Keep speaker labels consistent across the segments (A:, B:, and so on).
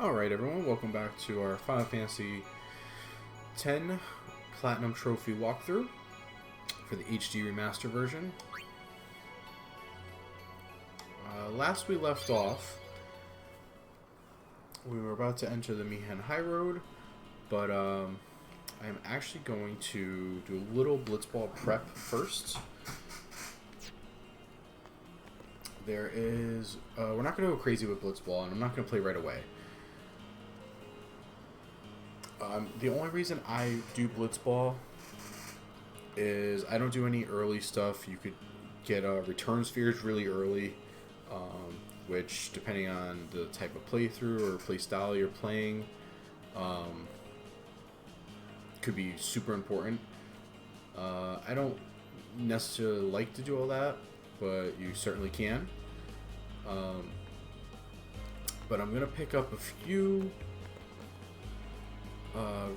A: Alright everyone, welcome back to our Final Fantasy X Platinum Trophy walkthrough for the HD Remaster version. Last we left off, we were about to enter the Mihan High Road, but I'm actually going to do a little Blitzball prep first. We're not going to go crazy with Blitzball, and I'm not going to play right away. The only reason I do Blitzball is I don't do any early stuff. You could get return spheres really early, which, depending on the type of playthrough or play style you're playing, could be super important. I don't necessarily like to do all that, but you certainly can. But I'm going to pick up a few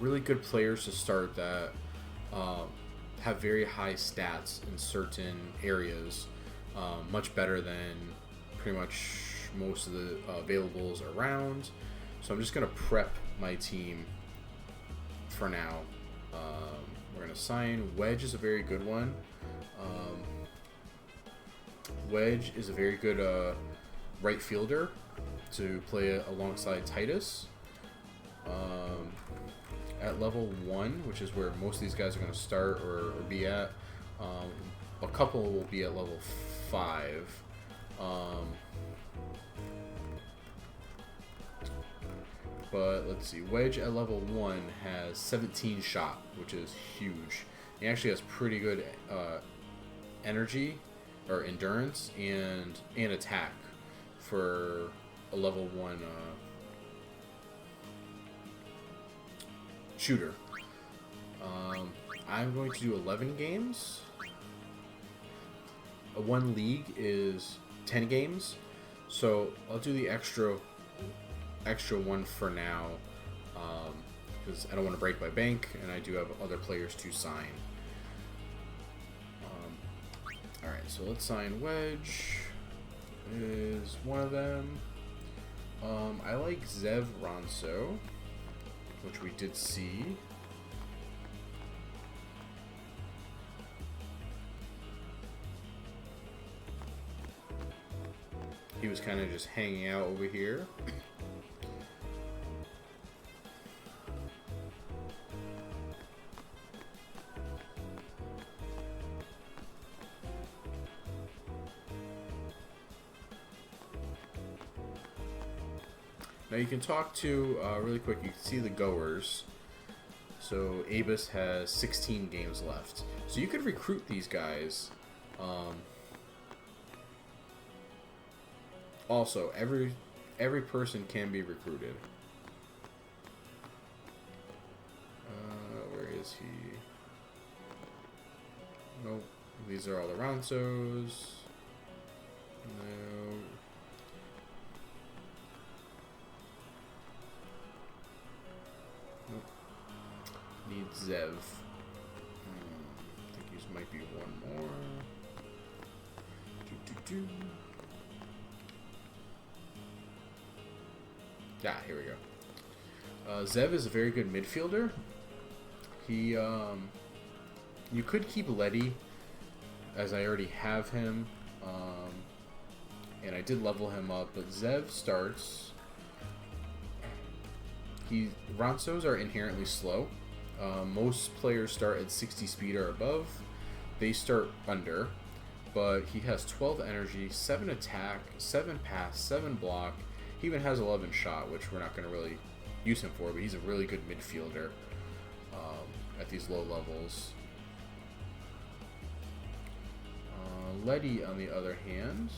A: really good players to start that have very high stats in certain areas, much better than pretty much most of the availables around. So I'm just going to prep my team for now. We're going to sign Wedge is a very good one. Wedge is a very good right fielder to play alongside Titus. At level 1, which is where most of these guys are going to start or be at, a couple will be at level 5. But let's see, Wedge at level 1 has 17 shot, which is huge. He actually has pretty good energy or endurance and attack for a level 1 shooter. I'm going to do 11 games. One league is 10 games, so I'll do the extra one for now, because I don't want to break my bank, and I do have other players to sign. Alright, so let's sign Wedge. Is one of them. I like Zev Ronso, which we did see. He was kind of just hanging out over here. Now you can talk to, really quick, you can see the goers. So Abus has 16 games left. So you could recruit these guys. Also, every person can be recruited. Where is he? Nope. These are all the Ronsos. No. Need Zev. I think he might be one more. Ah, here we go. Zev is a very good midfielder. He, you could keep Letty, as I already have him, and I did level him up, but Zev starts. Ronsos are inherently slow. Most players start at 60 speed or above. They start under, but he has 12 energy, 7 attack, 7 pass, 7 block. He even has 11 shot, which we're not going to really use him for, but he's a really good midfielder at these low levels. Letty, on the other hand,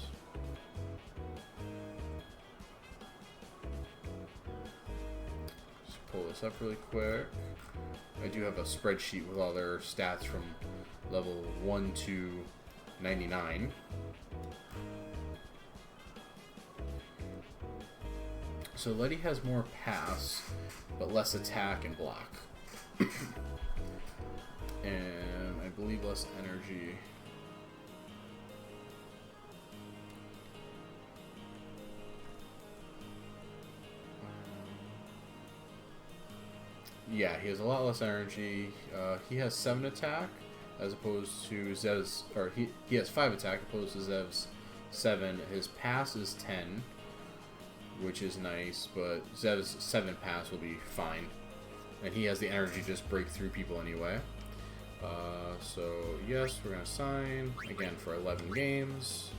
A: just pull this up really quick. I do have a spreadsheet with all their stats from level 1 to 99. So Letty has more pass, but less attack and block. And I believe less energy. Yeah, he has a lot less energy. He has 7 attack as opposed to Zev's, or he has 5 attack opposed to Zev's 7. His pass is 10, which is nice, but Zev's 7 pass will be fine. And he has the energy to just break through people anyway. So, yes, we're going to sign, again, for 11 games.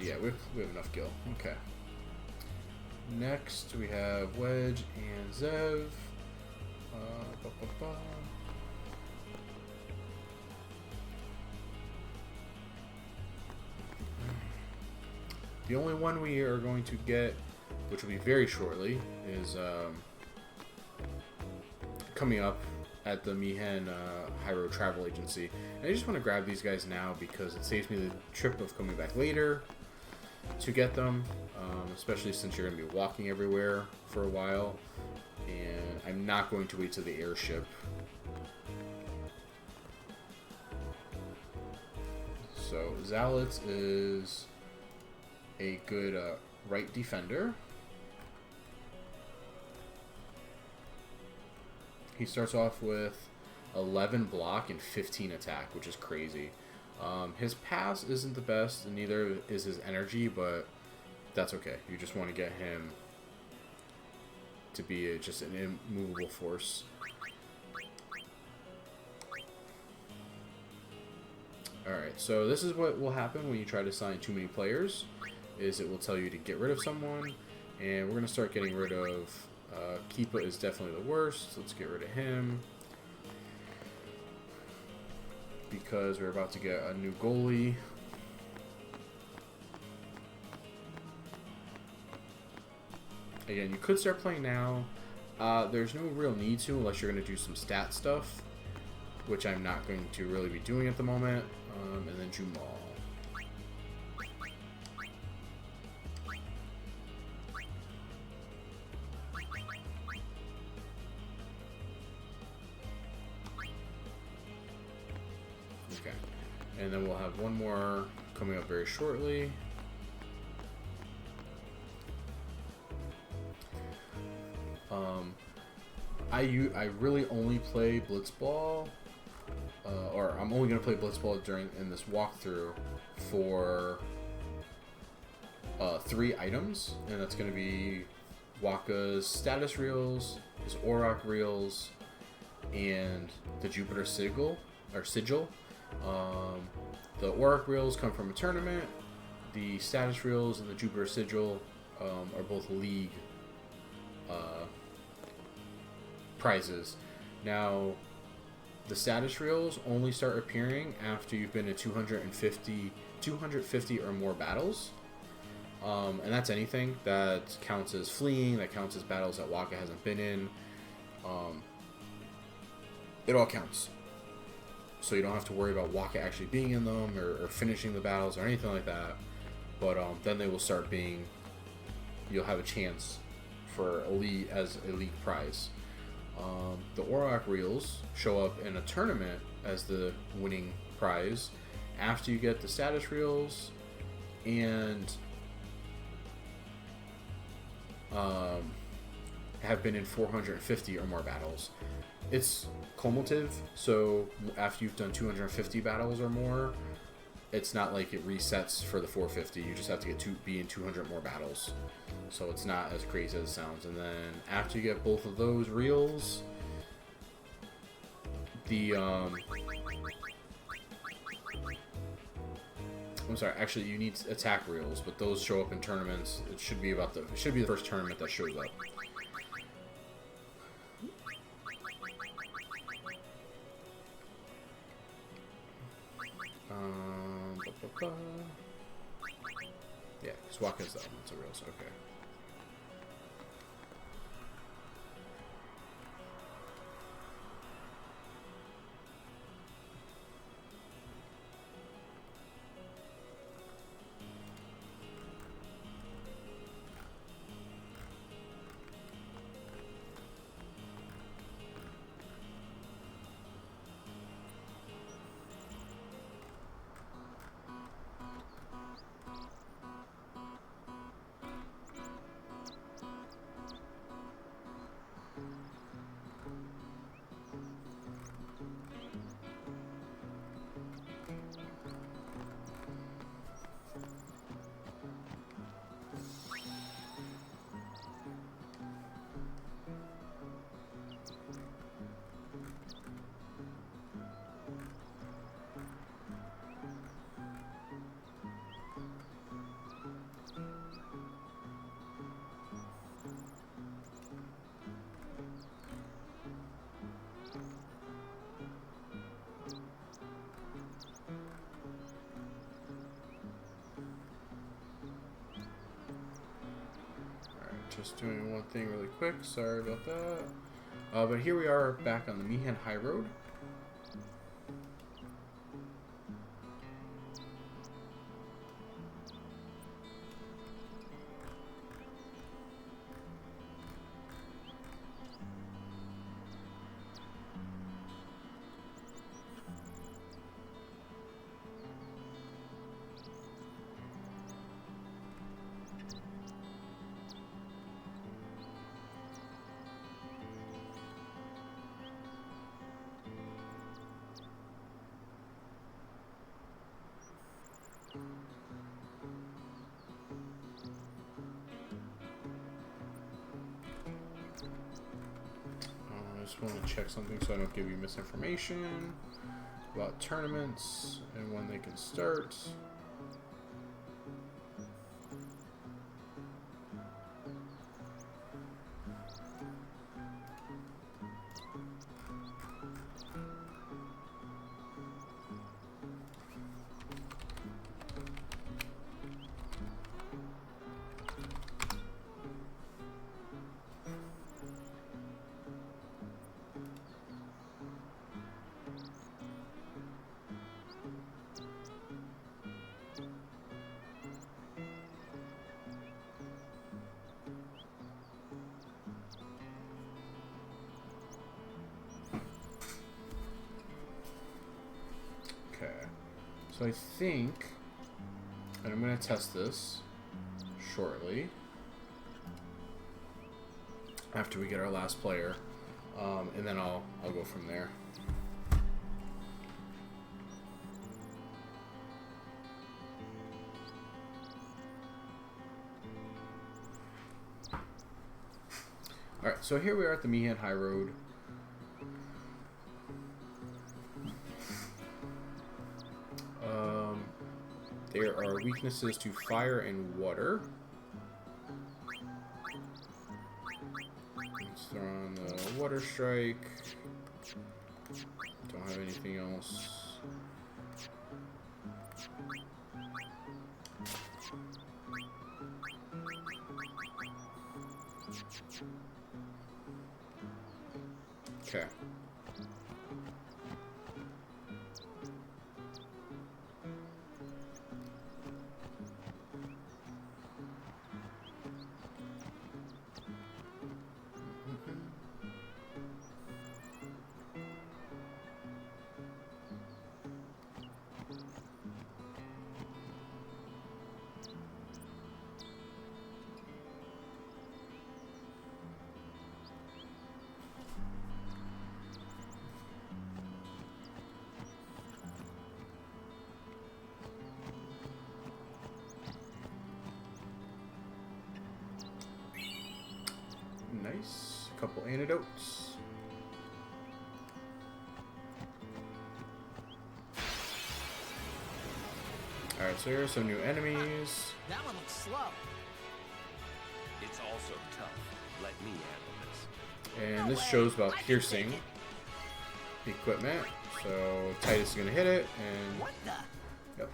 A: Yeah, we have enough gil. Okay. Next, we have Wedge and Zev. The only one we are going to get, which will be very shortly, is coming up at the Mihen Hyro Travel Agency. And I just want to grab these guys now because it saves me the trip of coming back later to get them, especially since you're going to be walking everywhere for a while. And I'm not going to wait till the airship. So Zalitz is a good right defender. He starts off with 11 block and 15 attack, which is crazy. His pass isn't the best, and neither is his energy, but that's okay. You just want to get him to be just an immovable force. Alright, so this is what will happen when you try to sign too many players, is it will tell you to get rid of someone, and we're going to start getting rid of Keepa is definitely the worst. Let's get rid of him because we're about to get a new goalie. Again, you could start playing now. There's no real need to unless you're going to do some stat stuff, which I'm not going to really be doing at the moment. And then Jumal. Okay. And then we'll have one more coming up very shortly. I really only play Blitzball, or I'm only going to play Blitzball in this walkthrough for 3 items, and that's going to be Wakka's status reels, his Auroch reels, and the Jupiter sigil. The Auroch reels come from a tournament. The status reels and the Jupiter sigil are both league prizes. Now, the status reels only start appearing after you've been in 250 or more battles. And that's anything. That counts as fleeing, that counts as battles that Wakka hasn't been in. It all counts. So you don't have to worry about Wakka actually being in them or finishing the battles or anything like that. But then they will start being, you'll have a chance for a league prize. The Auroch reels show up in a tournament as the winning prize after you get the status reels and have been in 450 or more battles. It's cumulative, so after you've done 250 battles or more, it's not like it resets for the 450. You just have to be in 200 more battles. So it's not as crazy as it sounds. And then after you get both of those reels, I'm sorry, actually you need attack reels, but those show up in tournaments. It should be the first tournament that shows up. Yeah, because Wakka's that one. It's a real, so okay. Just doing one thing really quick. Sorry about that. But here we are back on the Mihan High Road. I just want to check something so I don't give you misinformation about tournaments and when they can start. So I think, and I'm going to test this shortly after we get our last player, and then I'll go from there. Alright, so here we are at the Mihan High Road. There are weaknesses to fire and water. Let's throw on the water strike. Don't have anything else. Okay. Nice. A couple antidotes. Alright, so here are some new enemies.
B: That one looks slow.
C: It's also tough. Let me handle this.
A: And this shows about piercing equipment. So Titus is gonna hit it, and
B: What the?
A: yep.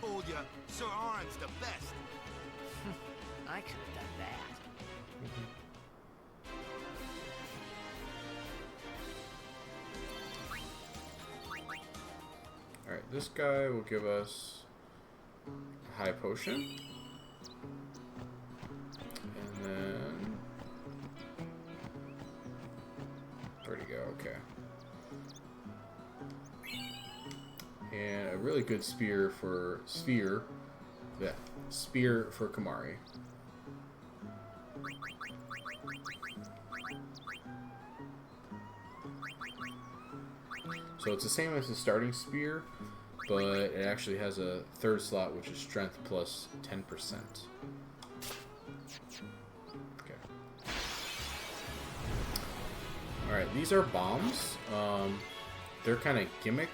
D: Told ya, Sir Arn's the best.
B: I could have done that.
A: Alright, this guy will give us a high potion. And then where'd he go? Okay. And a really good spear for spear for Kamari. So it's the same as the starting spear, but it actually has a third slot, which is strength plus 10%. Okay. Alright, these are bombs. Their kind of gimmick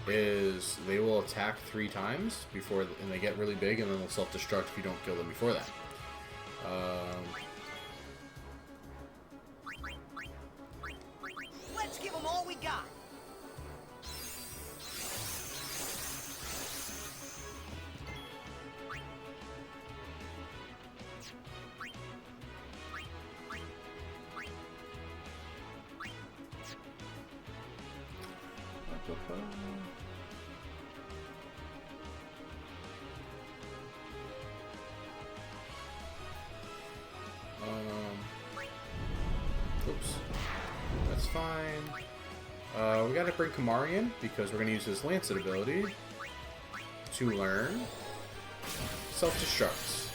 A: is they will attack 3 times before, and they get really big, and then they'll self-destruct if you don't kill them before that.
B: Let's give them all we got.
A: Oops. That's fine. We gotta bring Kamari in because we're gonna use his Lancet ability to learn Self-Destructs.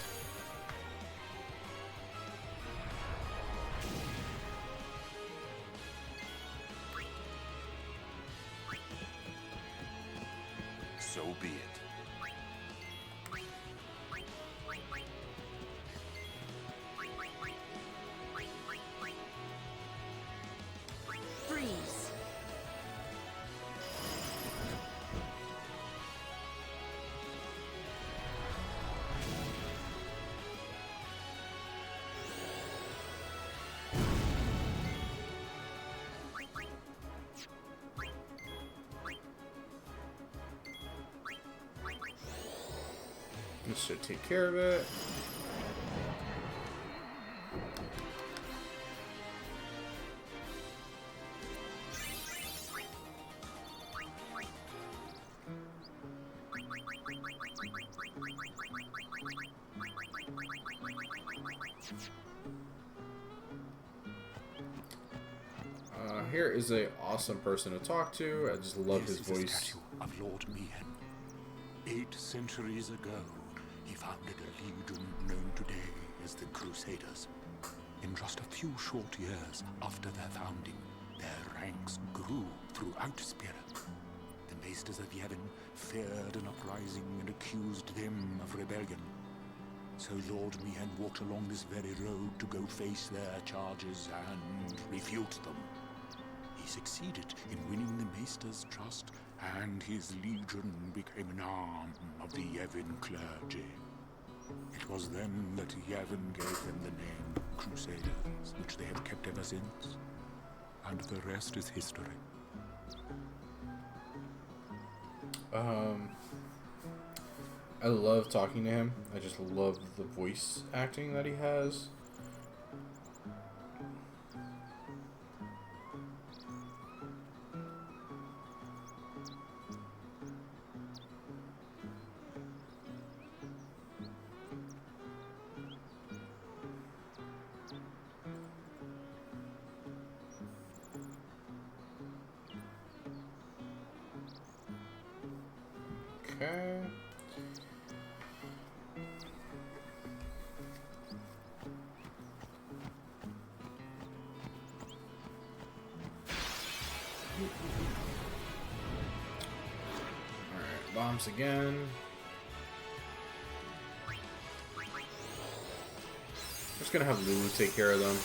C: So be it.
B: Freeze.
A: This should take care of it. Here is a awesome person to talk to. I just love his
E: This is a
A: voice.
E: statue of Lord Mihen. 8 centuries ago, he founded a legion known today as the Crusaders. In just a few short years after their founding, their ranks grew throughout Spira. The Maesters of Yevon feared an uprising and accused them of rebellion. So Lord Mihen walked along this very road to go face their charges and refute them. He succeeded in winning the Maester's trust, and his legion became an arm of the Yevon clergy. It was then that Yevon gave them the name Crusaders, which they have kept ever since. And the rest is history.
A: I love talking to him. I just love the voice acting that he has. Okay. Alright, bombs again. Just gonna have Lulu take care of them.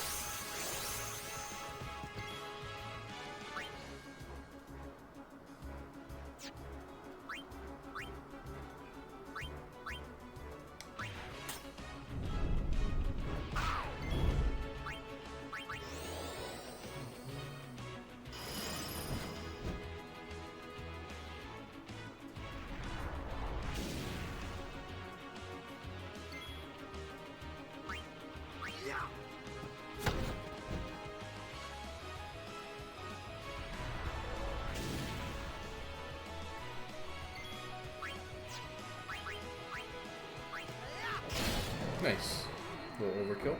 A: Nice. A little overkill.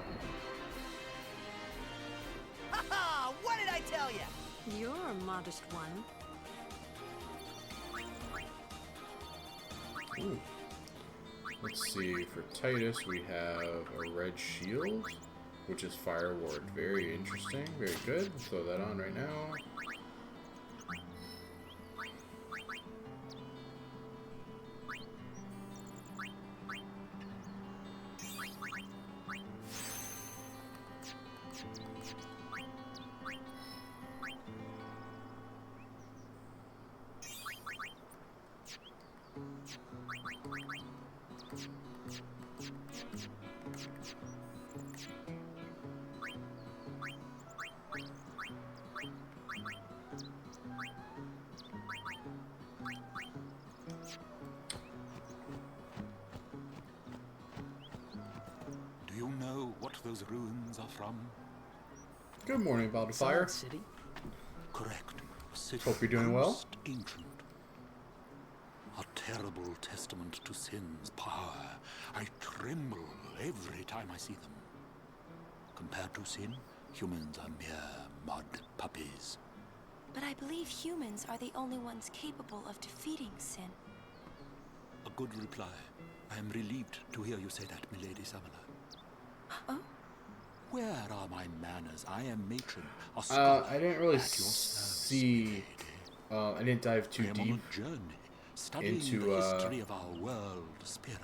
B: Haha! What did I tell you?
F: You're a modest one.
A: Ooh. Let's see, for Titus we have a red shield, which is Fire Ward. Very interesting, very good. Throw that on right now.
E: Do you know what those ruins are from?
A: Good morning, Baldur Fire.
F: City.
E: Correct. A city
A: Hope you're doing well.
E: most ancient. A terrible testament to sin's power. I tremble every time I see them. Compared to sin, humans are mere mud puppies.
G: But I believe humans are the only ones capable of defeating sin.
E: A good reply. I am relieved to hear you say that, milady Summoner.
G: Oh?
E: Where are my manners? I am matron, a scholar.
A: I didn't really
E: at your service,
A: see.
E: milady.
A: I didn't dive too
E: I am
A: deep
E: on a journey, studying
A: into,
E: the history of our world, Spira,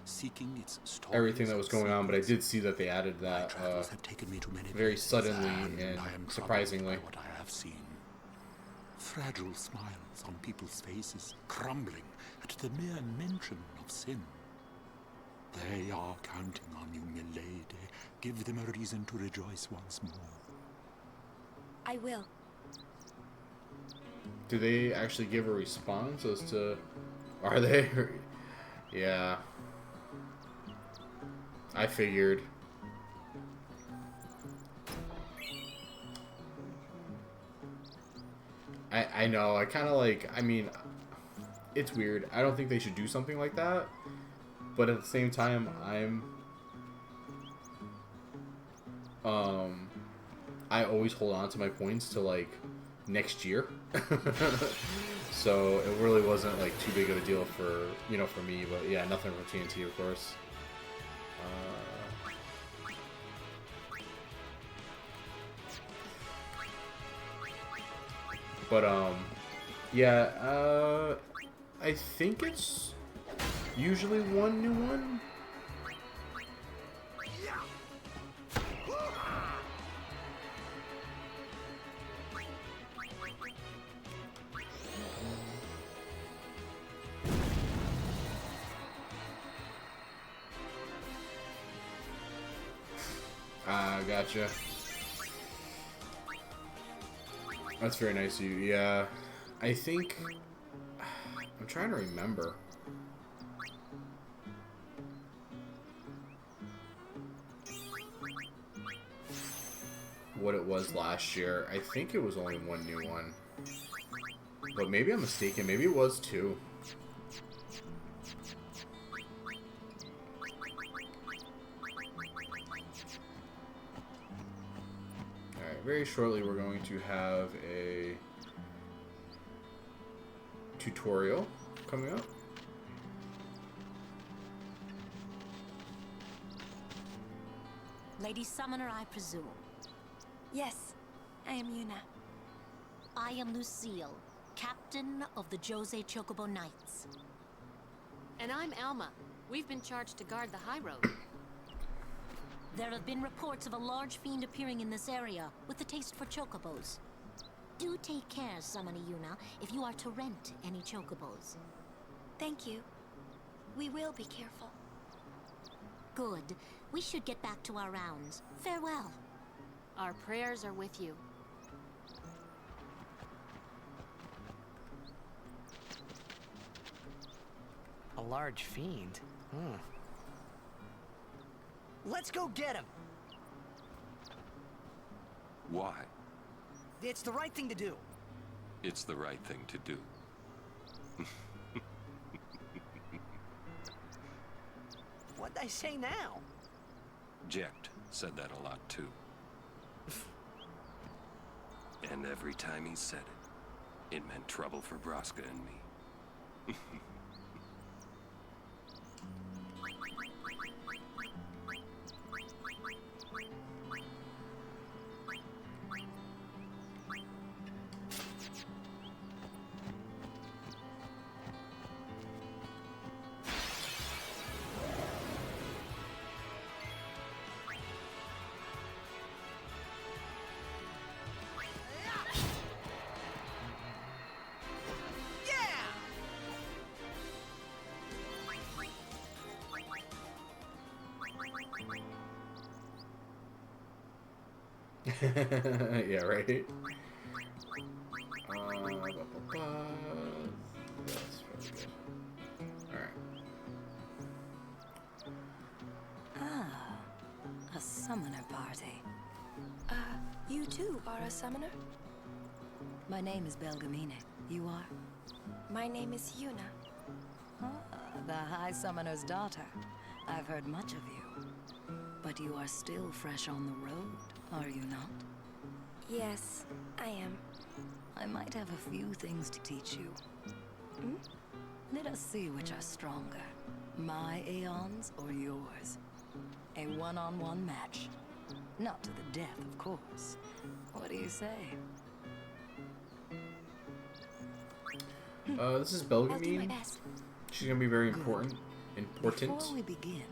E: seeking its stories
A: everything that was
E: and
A: going on, but I
E: secrets.
A: did see that they added
E: My
A: that
E: travels have taken me to many
A: very
E: places,
A: suddenly
E: and
A: and
E: I am troubled
A: surprisingly.
E: by what I have seen. Fragile smiles on people's faces, crumbling at the mere mention of sin. They are counting on you, milady. Give them a reason to rejoice once more.
G: I will.
A: Do they actually give a response as to, are they? Yeah. I figured. I know, I kind of like, I mean, it's weird. I don't think they should do something like that. But at the same time, I always hold on to my points to, like, next year. So it really wasn't, like, too big of a deal for, you know, for me. But yeah, nothing for TNT, of course. Yeah, I think it's usually one new one. Gotcha. That's very nice of you. Yeah, I think I'm trying to remember. What it was last year. I think it was only one new one. But maybe I'm mistaken. Maybe it was two. Alright, very shortly we're going to have a tutorial coming up.
F: Lady Summoner, I presume.
G: Yes, I am Yuna.
F: I am Lucille, captain of the Jose Chocobo Knights.
H: And I'm Alma. We've been charged to guard the high road.
F: There have been reports of a large fiend appearing in this area with a taste for chocobos. Do take care, Summoner Yuna, if you are to rent any chocobos.
G: Thank you. We will be careful.
F: Good. We should get back to our rounds. Farewell.
H: Our prayers are with you.
I: A large fiend?
B: Let's go get him.
C: Why?
B: It's the right thing to do.
C: It's the right thing to do.
B: What'd I say now?
C: Jecht said that a lot too. And every time he said it, it meant trouble for Braska and me.
A: Yeah, right? That's really good. Alright.
G: Ah, a summoner party. You too are a summoner?
J: My name is Belgamine. You are?
G: My name is Yuna.
J: The High Summoner's daughter. I've heard much of you. But you are still fresh on the road, are you not?
G: Yes, I am.
J: I might have a few things to teach you.
G: Hmm?
J: Let us see which are stronger. My Aeons or yours? A one-on-one match. Not to the death, of course. What do you say?
A: This is
G: I'll do my
A: Belgamine.
G: best.
A: She's gonna be very important.
J: Before we begin,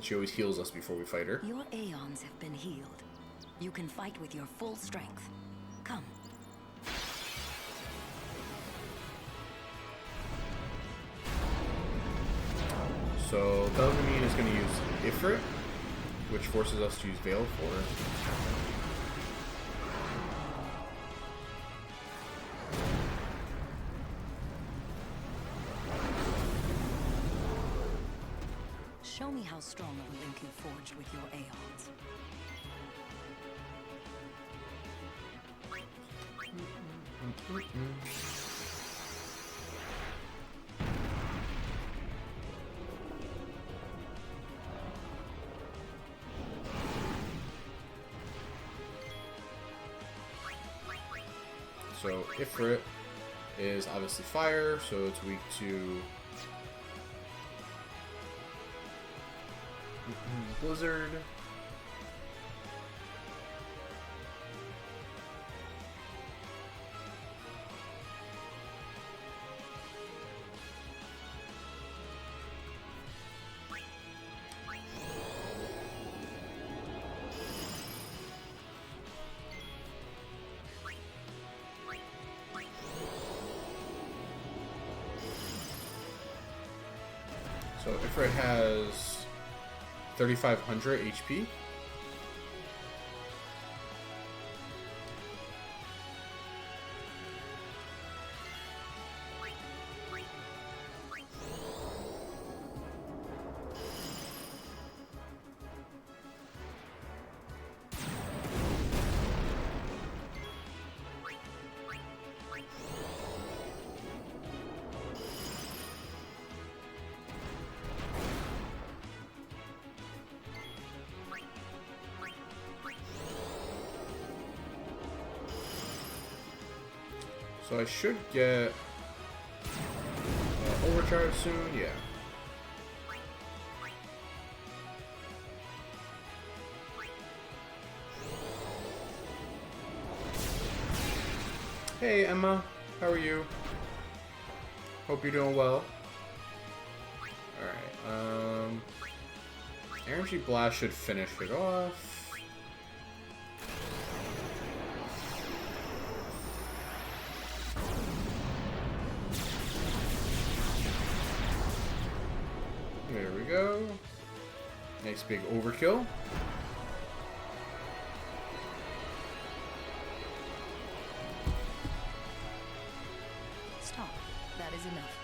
A: She always heals us before we fight her.
J: your Aeons have been healed. You can fight with your full strength. Come.
A: So Belgamine is going to use Ifrit, which forces us to use Veil for it.
J: Show me how strong of a link you forged with your Aeons.
A: So Ifrit is obviously fire, so it's weak to Blizzard. So Ifrit has 3,500 HP. So I should get overdrive soon, yeah. Hey Emma, how are you? Hope you're doing well. Alright, Energy Blast should finish it off. There we go. Nice big overkill.
J: Stop. That is enough.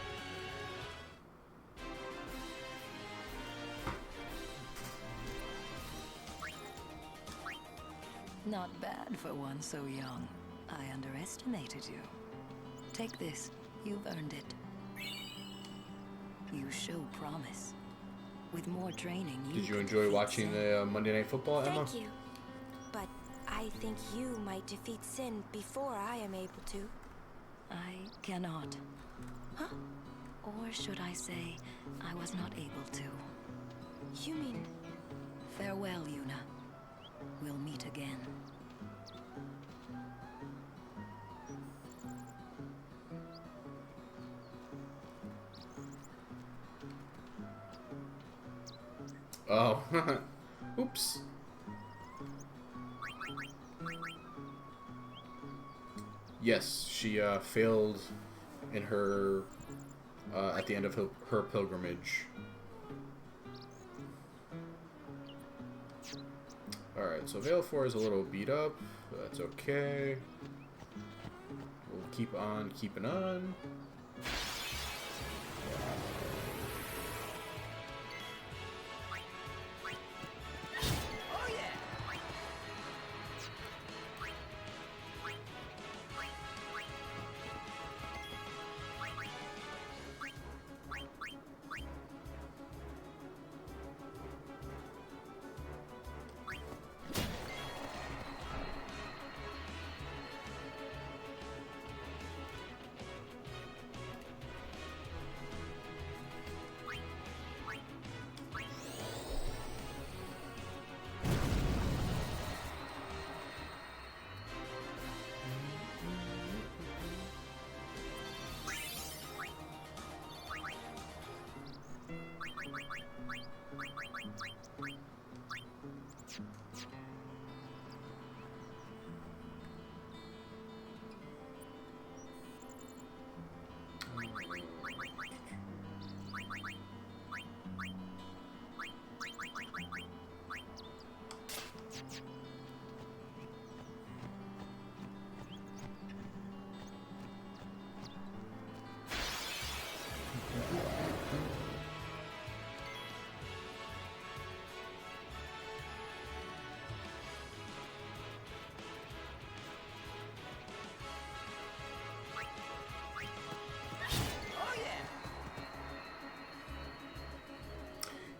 J: Not bad for one so young. I underestimated you. Take this. You've earned it. You show promise. With more training, you
A: Did you
J: could
A: enjoy
J: defeat
A: watching
J: Sin.
A: the Monday Night Football, Emma?
G: Thank you. But I think you might defeat Sin before I am able to.
J: I cannot.
G: Huh?
J: Or should I say, I was not able to.
G: You mean...
J: Farewell, Yuna. We'll meet again.
A: Oh, oops. Yes, she failed in her at the end of her pilgrimage. Alright, so Veil 4 is a little beat up, but that's okay. We'll keep on keeping on.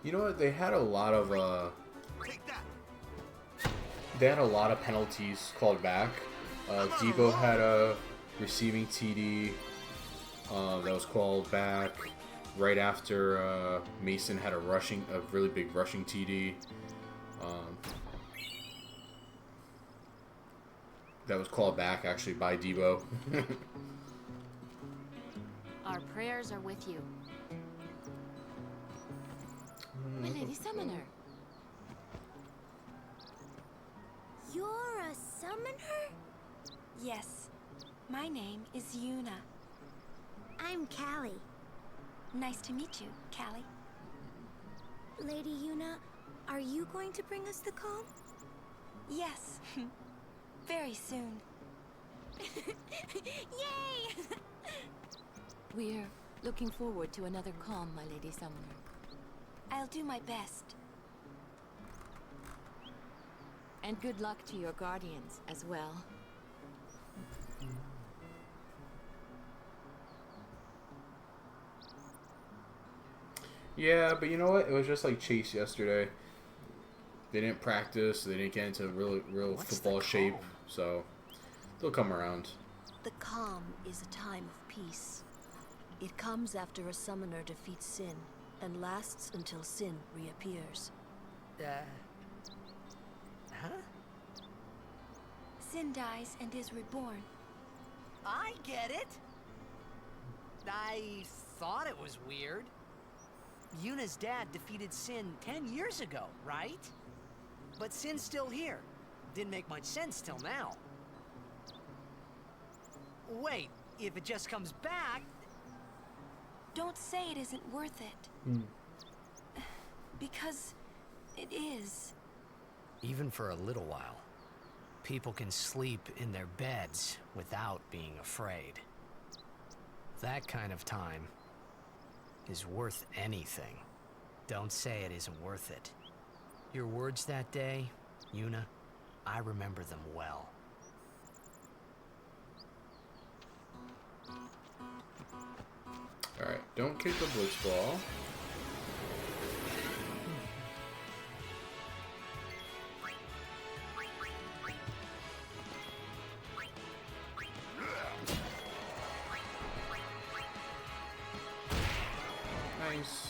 A: You know what? They had a lot of
D: Take that.
A: they had a lot of penalties called back. Debo had a receiving TD that was called back right after Mason had a really big rushing TD. That was called back actually by Debo.
H: Our prayers are with you.
F: My Lady Summoner.
G: You're a summoner? Yes. My name is Yuna. I'm Callie. Nice to meet you, Callie. Lady Yuna, are you going to bring us the calm? Yes. Very soon. Yay!
J: We're looking forward to another calm, my Lady Summoner.
G: I'll do my best.
J: And good luck to your guardians as well.
A: Yeah, but you know what? It was just like Chase yesterday. They didn't practice. They didn't get into real football shape. So they'll come around.
K: The calm is a time of peace. It comes after a summoner defeats sin and lasts until sin reappears.
I: Huh?
G: Sin dies and is reborn.
B: I get it. I thought it was weird. Yuna's dad defeated Sin 10 years ago, right? But Sin's still here. Didn't make much sense till now. Wait, if it just comes back...
G: Don't say it isn't worth it. Because it is.
I: Even for a little while, people can sleep in their beds without being afraid. That kind of time is worth anything. Don't say it isn't worth it. Your words that day, Yuna, I remember them well.
A: Alright, don't kick the Blitzball. Nice.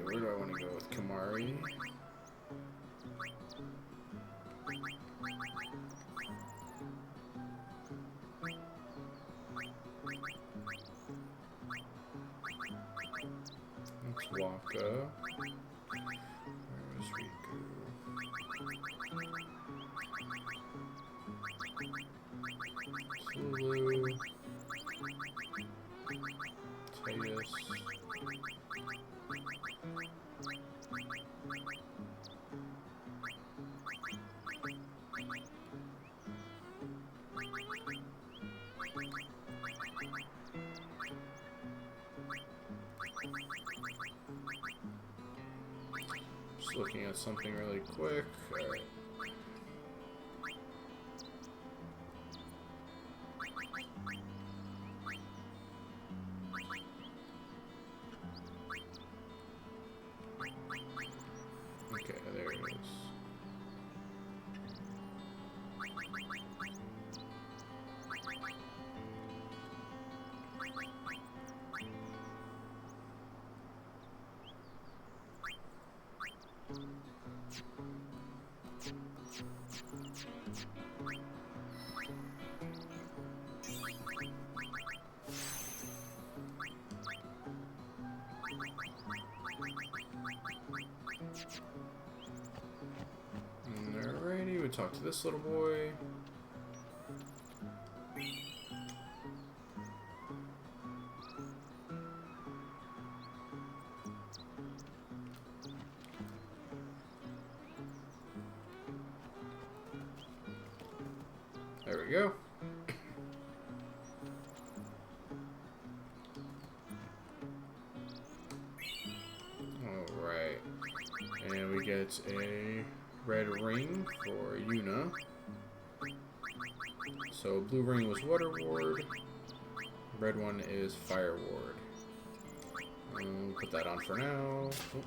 A: Where do I want to go with Kamari? It's Wakka. Where's Riku? Zulu. Titus. Just looking at something really quick. Alright. Okay, there it is. Alrighty, we talk to this little boy. There we go. And we get a red ring for Yuna. So blue ring was Water Ward. Red one is Fire Ward. Put that on for now. Oh.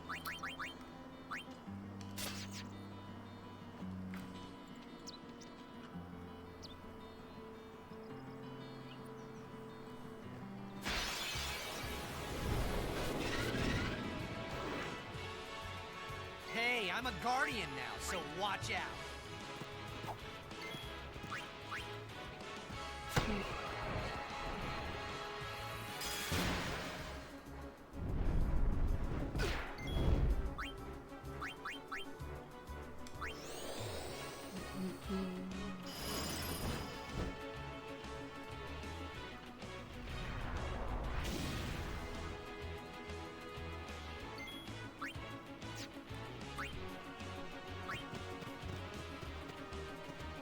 B: Hey, I'm a guardian now, so watch out.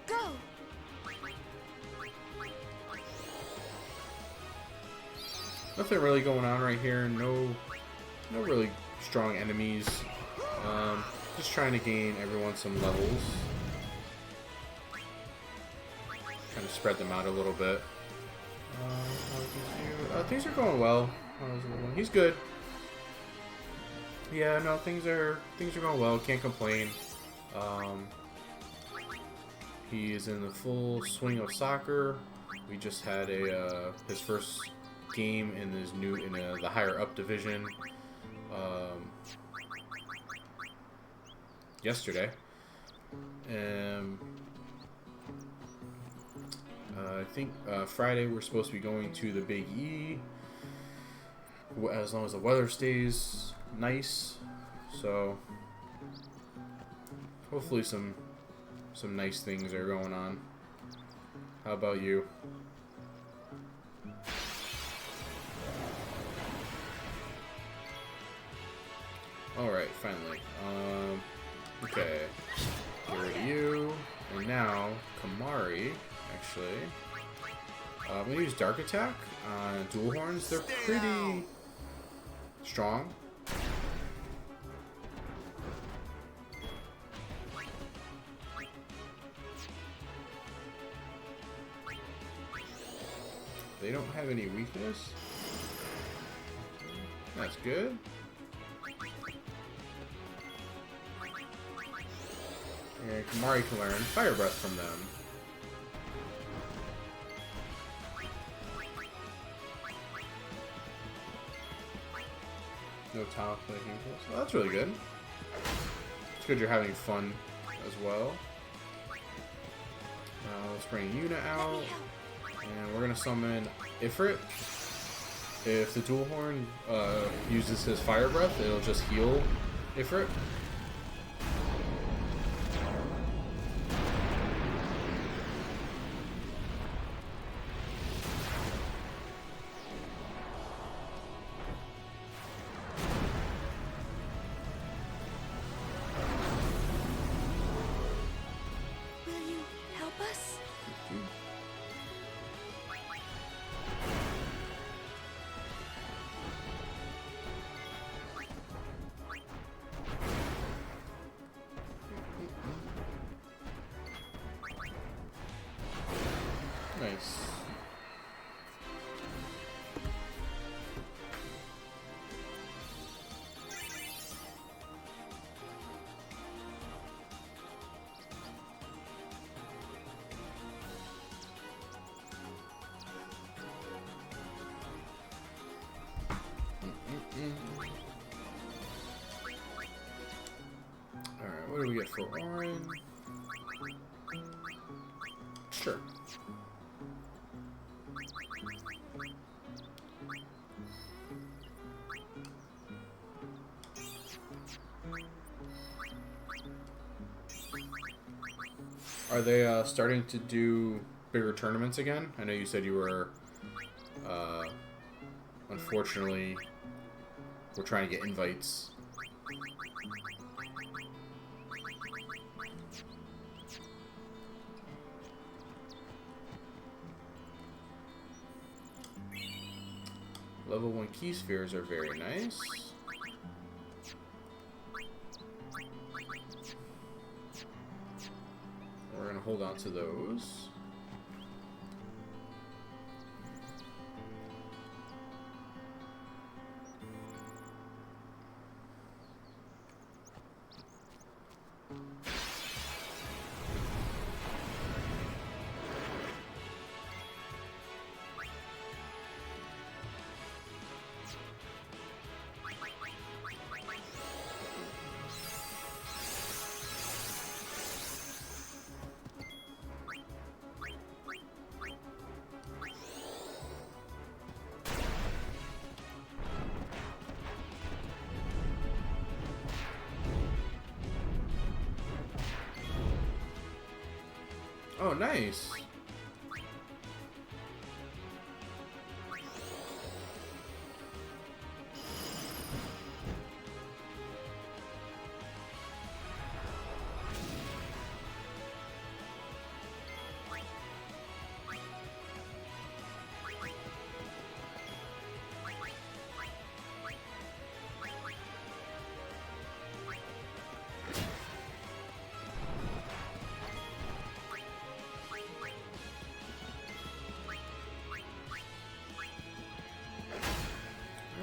G: Go!
A: Nothing really going on right here. No really strong enemies. Just trying to gain everyone some levels. Kind of spread them out a little bit. Things are going well. He's good. Yeah, no, things are going well. Can't complain. He is in the full swing of soccer. We just had his first game in the higher up division yesterday. I think Friday we're supposed to be going to the Big E, as long as the weather stays nice. So hopefully some nice things are going on. How about you? Alright, finally. Okay. Get rid of you. And now, Kamari, actually. I'm going to use Dark Attack on Dual Horns. They're pretty strong. They don't have any weakness. That's good. And Kamari can learn Fire Breath from them. No top making tools. Oh, that's really good. It's good you're having fun as well. Let's bring Yuna out. And we're gonna summon Ifrit. If the Dual Horn uses his Fire Breath, it'll just heal Ifrit.
G: Will you help us?
A: Nice. Alright, what do we get for orange? Sure. Are they starting to do bigger tournaments again? I know you said you were, unfortunately, we're trying to get invites. Level 1 key spheres are very nice. We're gonna hold on to those. Oh, nice.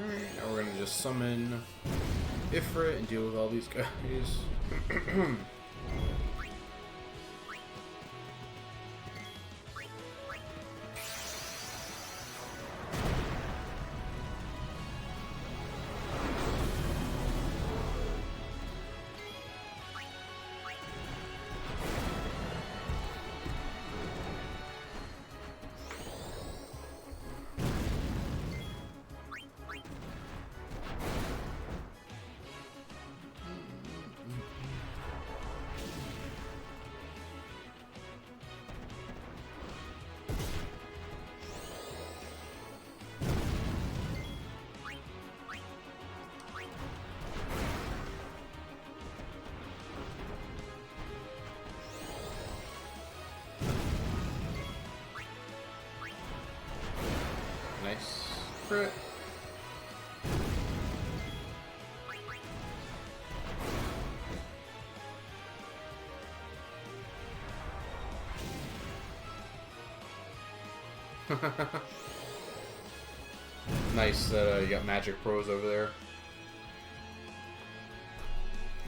A: Alright, now we're gonna just summon Ifrit and deal with all these guys. Nice. Crit. Nice that you got Magic Pros over there.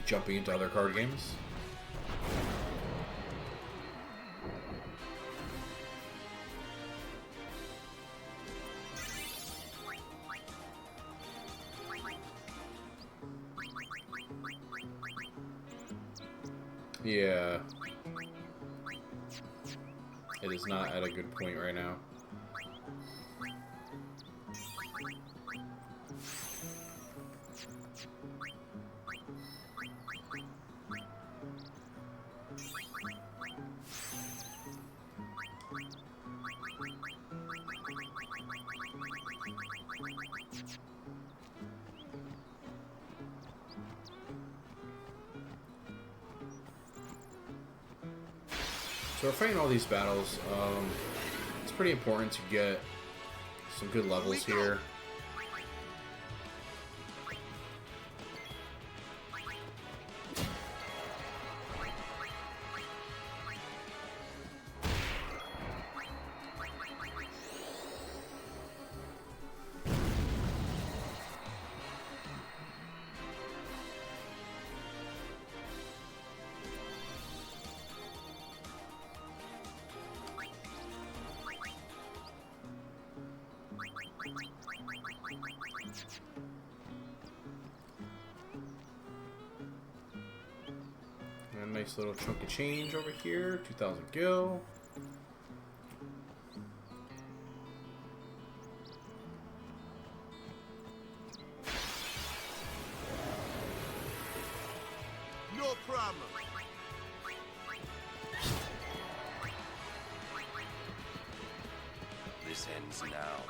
A: Jumping into other card games. Yeah. It is not at a good point right now. So we're fighting all these battles. It's pretty important to get some good levels here. A nice little chunk of change over here, 2,000 gil.
D: No problem.
C: This ends now.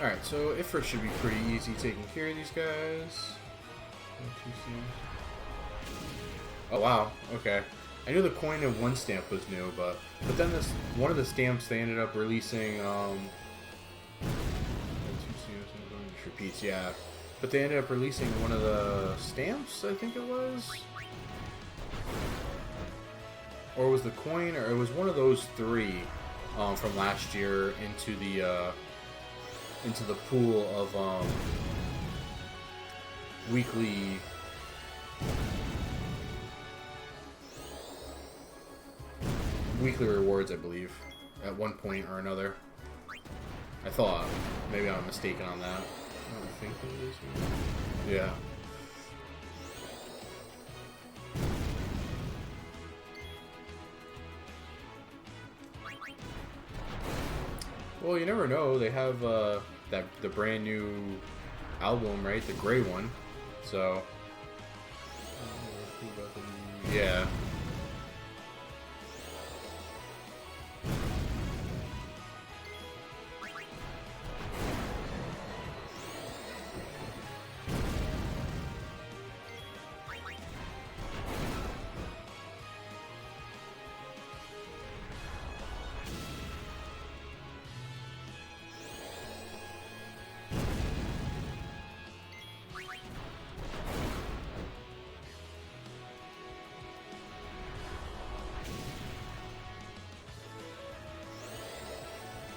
A: Alright, so Ifrit should be pretty easy taking care of these guys. Oh wow, okay. I knew the coin and one stamp was new, but then this one of the stamps they ended up releasing repeats, yeah. But they ended up releasing one of the stamps, I think it was. Or was the coin, or it was one of those three from last year into the pool of weekly rewards, I believe, at one point or another. I thought. Maybe I'm mistaken on that. I don't think it is. Yeah. Well, you never know. They have the brand new album, right? The gray one. So, yeah.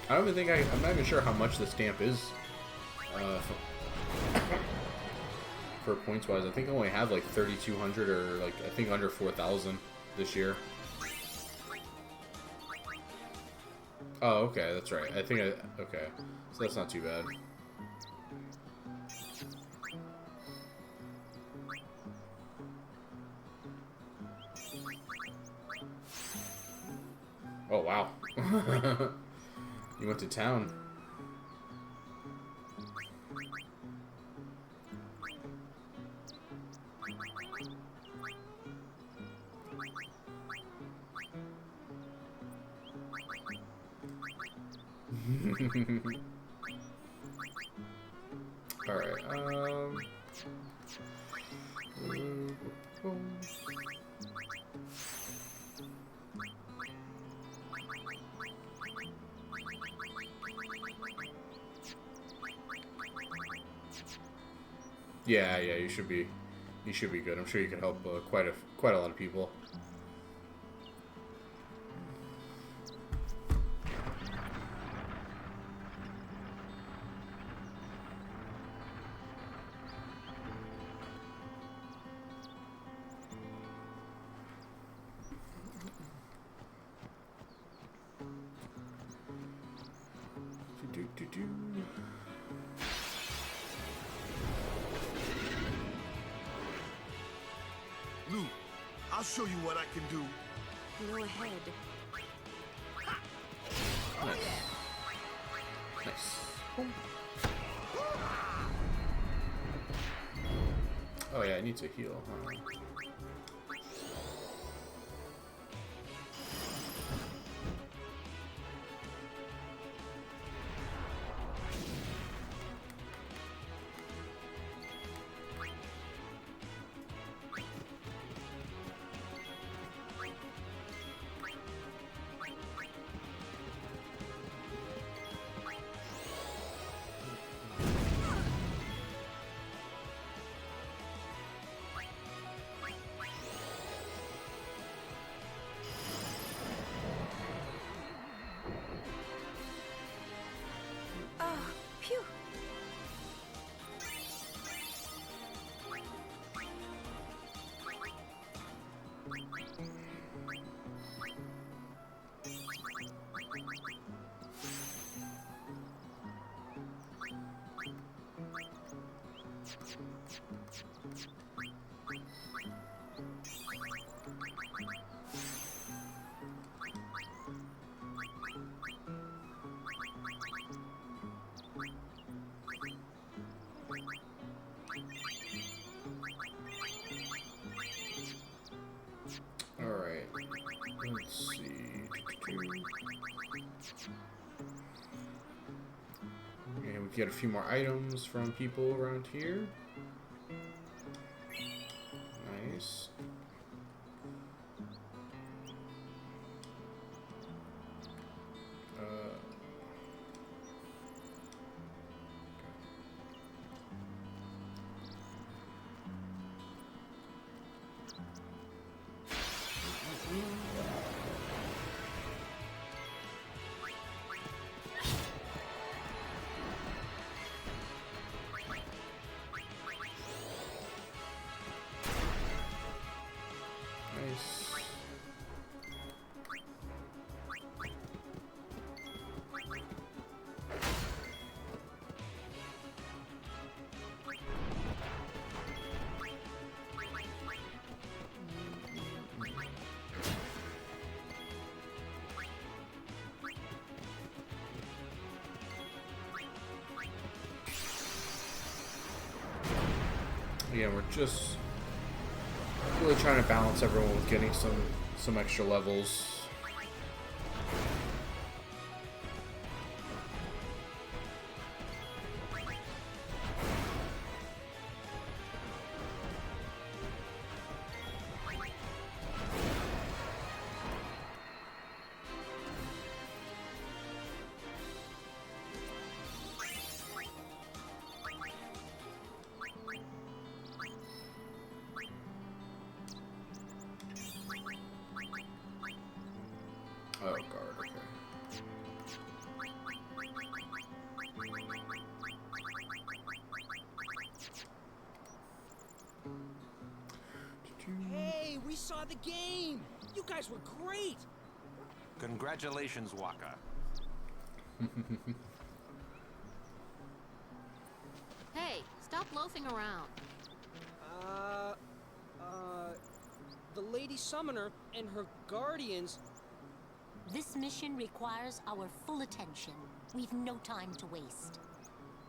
A: I don't even think I'm not even sure how much the stamp is for points wise. I think I only have like 3,200 or like I think under 4,000 this year. Oh, okay, that's right. Okay, so that's not too bad. Oh wow. You went to town. All right. Yeah, you should be good. I'm sure you can help quite a lot of people.
D: Lou, I'll show you what I can do.
K: Go ahead.
A: Nice. Nice. Oh yeah, I need to heal, huh? Alright, let's see. And we get a few more items from people around here. Nice. Again, we're just really trying to balance everyone with getting some extra levels. Oh, guard, okay.
B: Hey, we saw the game! You guys were great!
L: Congratulations, Wakka.
H: Hey, stop loafing around.
B: The Lady Summoner and her guardians...
F: This mission requires our full attention. We've no time to waste.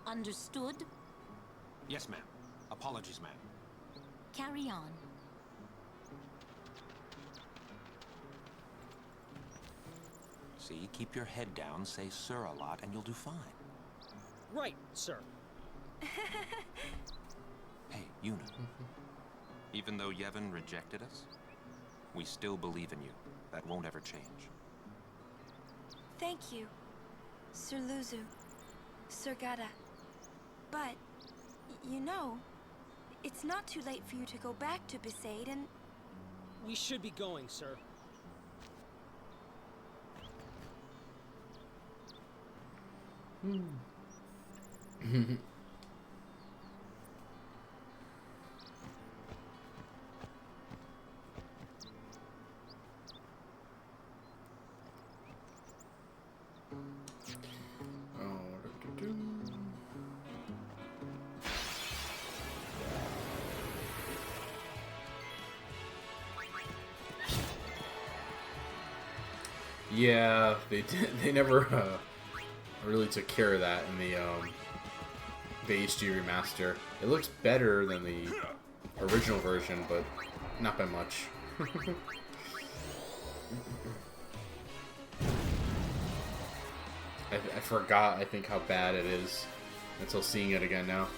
F: Understood?
L: Yes, ma'am. Apologies, ma'am.
F: Carry on.
L: See, keep your head down, say sir a lot, and you'll do fine.
B: Right, sir.
L: Hey, Yuna. Even though Yevon rejected us, we still believe in you. That won't ever change.
G: Thank you, Sir Luzu, Sir Gada. But, you know, it's not too late for you to go back to Besaid and...
B: We should be going, sir.
A: Yeah, they never really took care of that in the HD remaster. It looks better than the original version, but not by much. I forgot, I think, how bad it is until seeing it again now.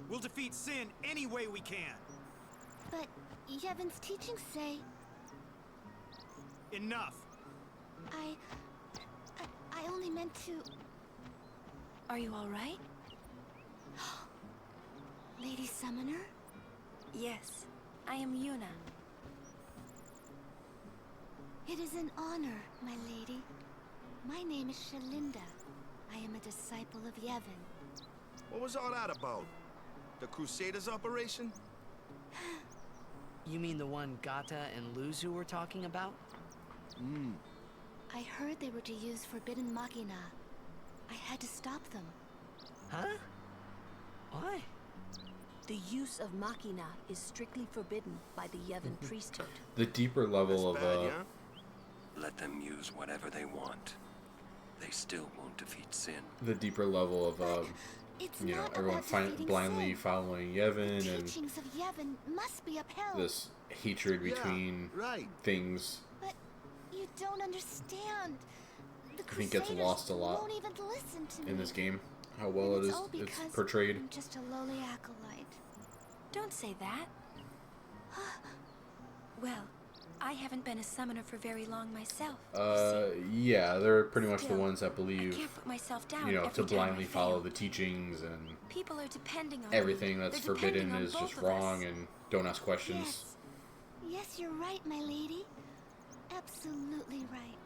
D: We'll defeat Sin any way we can.
G: But Yevon's teachings say...
D: Enough.
G: I only meant to... Are you all right? Lady Summoner? Yes, I am Yuna. It is an honor, my lady. My name is Shalinda. I am a disciple of Yevon.
D: What was all that about? The Crusaders operation?
B: You mean the one Gata and Luzu were talking about?
G: I heard they were to use forbidden machina. I had to stop them.
B: Huh? Why?
K: The use of machina is strictly forbidden by the Yevon priesthood.
A: The deeper level
D: That's
A: of
D: bad, yeah?
C: Let them use whatever they want. They still won't defeat sin.
A: the deeper level of
G: It's
A: you know,
G: not
A: everyone
G: about defeating
A: blindly
G: sin.
A: following
G: The
A: Yevon and
G: teachings of Yevon must be upheld.
A: this hatred
D: Yeah,
A: between
D: right.
A: things.
G: But you don't understand. The
A: I think gets
G: Crusaders
A: lost a lot
G: won't even listen to
A: in
G: me.
A: this game. How well
G: And
A: it
G: it's
A: is
G: all
A: it's
G: because
A: portrayed.
G: I'm just a lowly acolyte. Don't say that. Well, I haven't been a summoner for very long myself.
A: Yeah, they're pretty much the
G: Still,
A: ones that
G: I
A: believe,
G: can't put myself down
A: you know,
G: every
A: to
G: time I
A: blindly
G: fail.
A: follow the teachings and
G: People are depending on
A: everything
G: me.
A: that's
G: They're
A: forbidden
G: depending on
A: is
G: both
A: just
G: of
A: wrong
G: us.
A: and don't ask questions.
G: Yes. Yes, you're right, my lady. Absolutely right.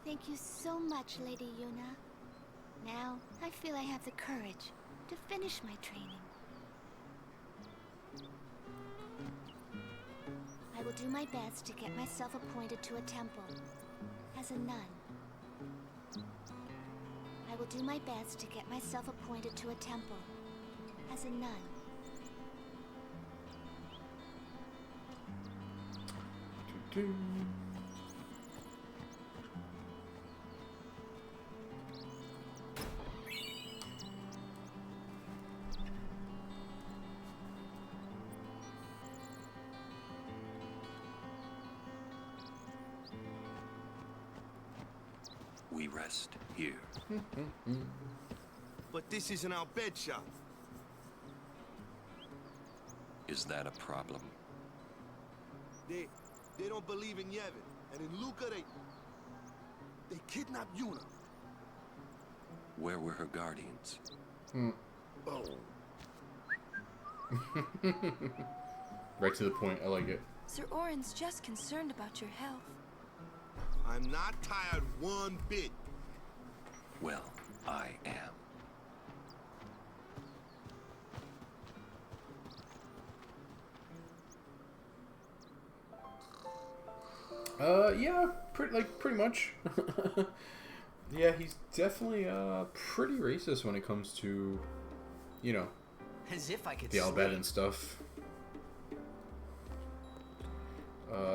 G: Thank you so much, Lady Yuna. Now, I feel I have the courage to finish my training. I will do my best to get myself appointed to a temple as a nun. I will do my best to get myself appointed to a temple as a nun.
A: Doo-doo.
C: We rest here.
D: But this isn't our bed shop.
C: Is that a problem?
D: They don't believe in Yevon. And in Luca, they kidnapped Yuna.
C: Where were her guardians?
D: Oh.
A: Right to the point. I like it.
G: Sir Orin's just concerned about your health.
D: I'm not tired one bit.
C: Well, I am.
A: Yeah, pretty much. Yeah, he's definitely pretty racist when it comes to, you know,
B: As if I could
A: the Albed
B: sleep.
A: and stuff.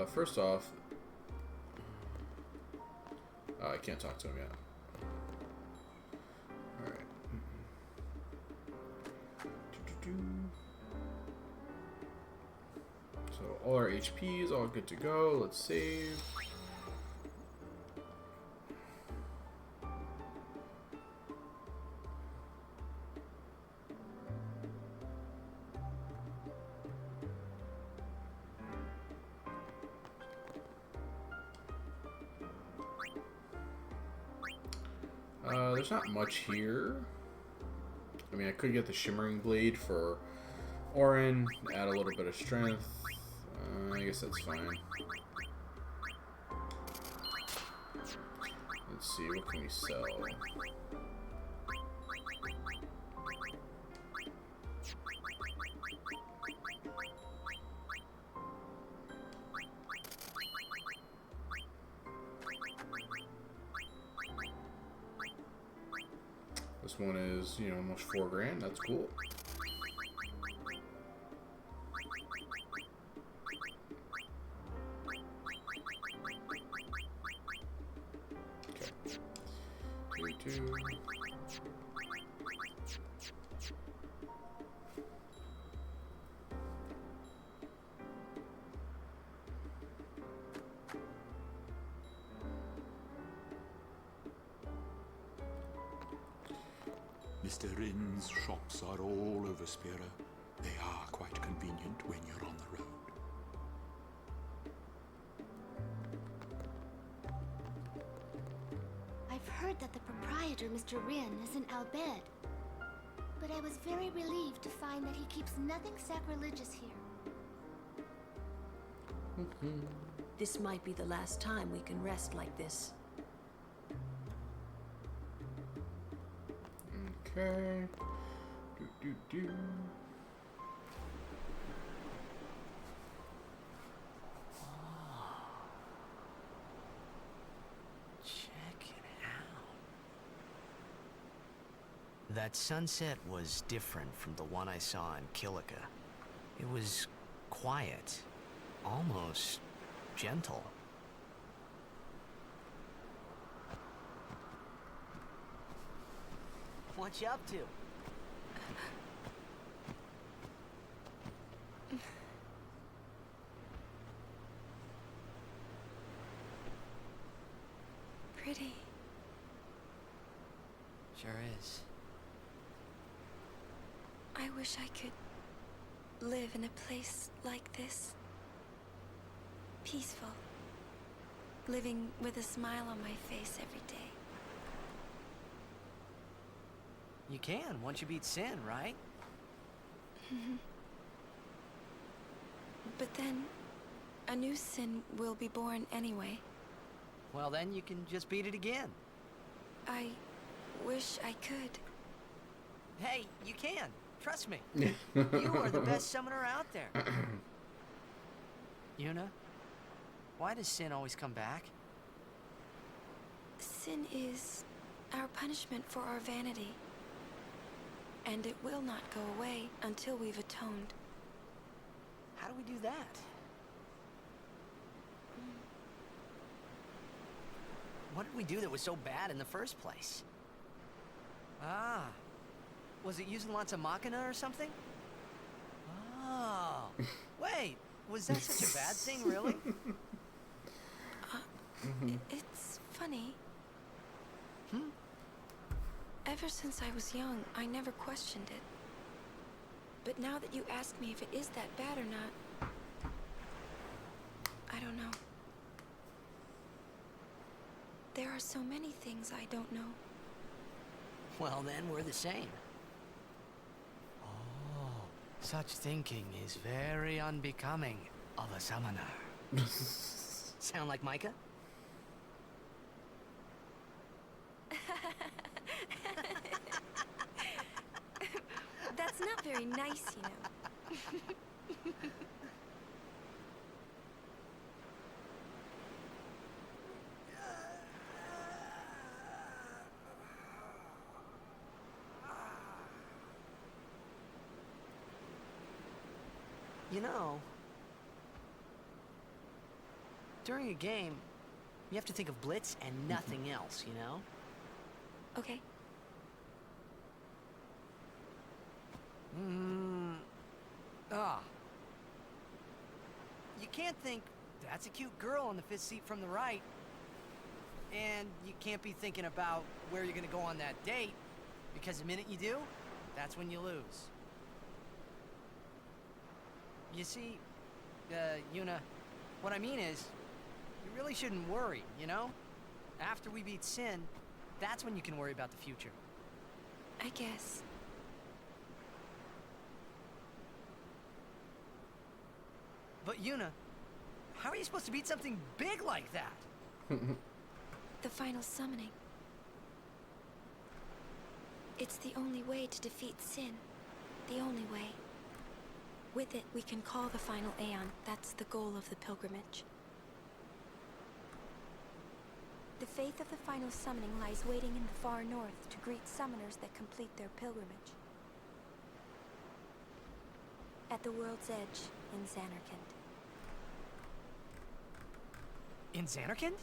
A: First off, I can't talk to him yet. Alright. So all our HP is all good to go. Let's save. There's not much here. I mean, I could get the Shimmering Blade for Orin, add a little bit of strength. I guess that's fine. Let's see, what can we sell? This one is, you know, almost 4 grand. That's cool. Okay. 2.
E: Mr. Rin's shops are all over Spira. They are quite convenient when you're on the road.
G: I've heard that the proprietor, Mr. Rin, is an Albed. But I was very relieved to find that he keeps nothing sacrilegious here.
K: This might be the last time we can rest like this.
A: Okay. do.
I: Check it out. That sunset was different from the one I saw in Kilika. It was quiet, almost gentle.
B: What you up to?
G: Pretty.
B: Sure is.
G: I wish I could live in a place like this. Peaceful. Living with a smile on my face every day.
B: You can, once you beat Sin, right?
G: But then, a new Sin will be born anyway.
B: Well, then you can just beat it again.
G: I wish I could.
B: Hey, you can. Trust me. You are the best summoner out there. Yuna, why does Sin always come back?
G: Sin is our punishment for our vanity. And it will not go away until we've atoned.
B: How do we do that? What did we do that was so bad in the first place? Ah. Was it using lots of Machina or something? Oh. Wait, was that such a bad thing, really?
G: It's funny. Ever since I was young, I never questioned it. But now that you ask me if it is that bad or not, I don't know. There are so many things I don't know.
B: Well, then we're the same. Oh, such thinking is very unbecoming of a summoner. Sound like Micah?
G: That's not very nice, you know.
B: You know, during a game, you have to think of Blitz and nothing else, you know?
G: Okay.
B: You can't think, that's a cute girl on the fifth seat from the right. And you can't be thinking about where you're gonna go on that date, because the minute you do, that's when you lose. You see, Yuna, what I mean is, you really shouldn't worry, you know? After we beat Sin, that's when you can worry about the future.
G: I guess.
B: But Yuna, how are you supposed to beat something big like that?
G: The final summoning. It's the only way to defeat Sin. The only way. With it, we can call the final Aeon. That's the goal of the pilgrimage. The faith of the final summoning lies waiting in the far north to greet summoners that complete their pilgrimage. At the world's edge in Xanarkand.
B: In Xanarkand?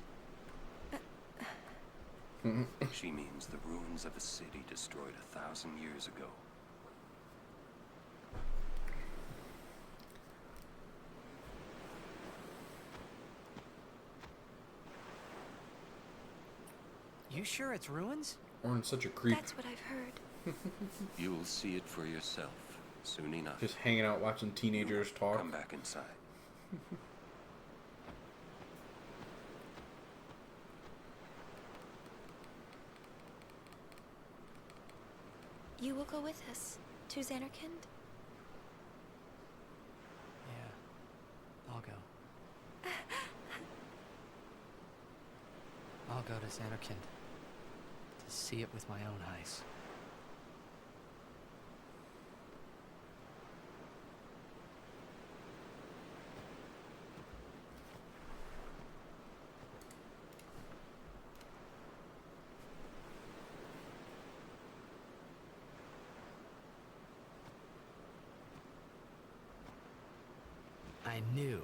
C: She means the ruins of a city destroyed 1,000 years ago.
B: You sure it's ruins?
A: Orn's such a creep.
G: That's what I've heard.
C: You'll see it for yourself soon enough.
A: Just hanging out watching teenagers talk.
C: Come back inside.
G: You will go with us to Xanarkand?
B: Yeah, I'll go. I'll go to Xanarkand to see it with my own eyes.
I: knew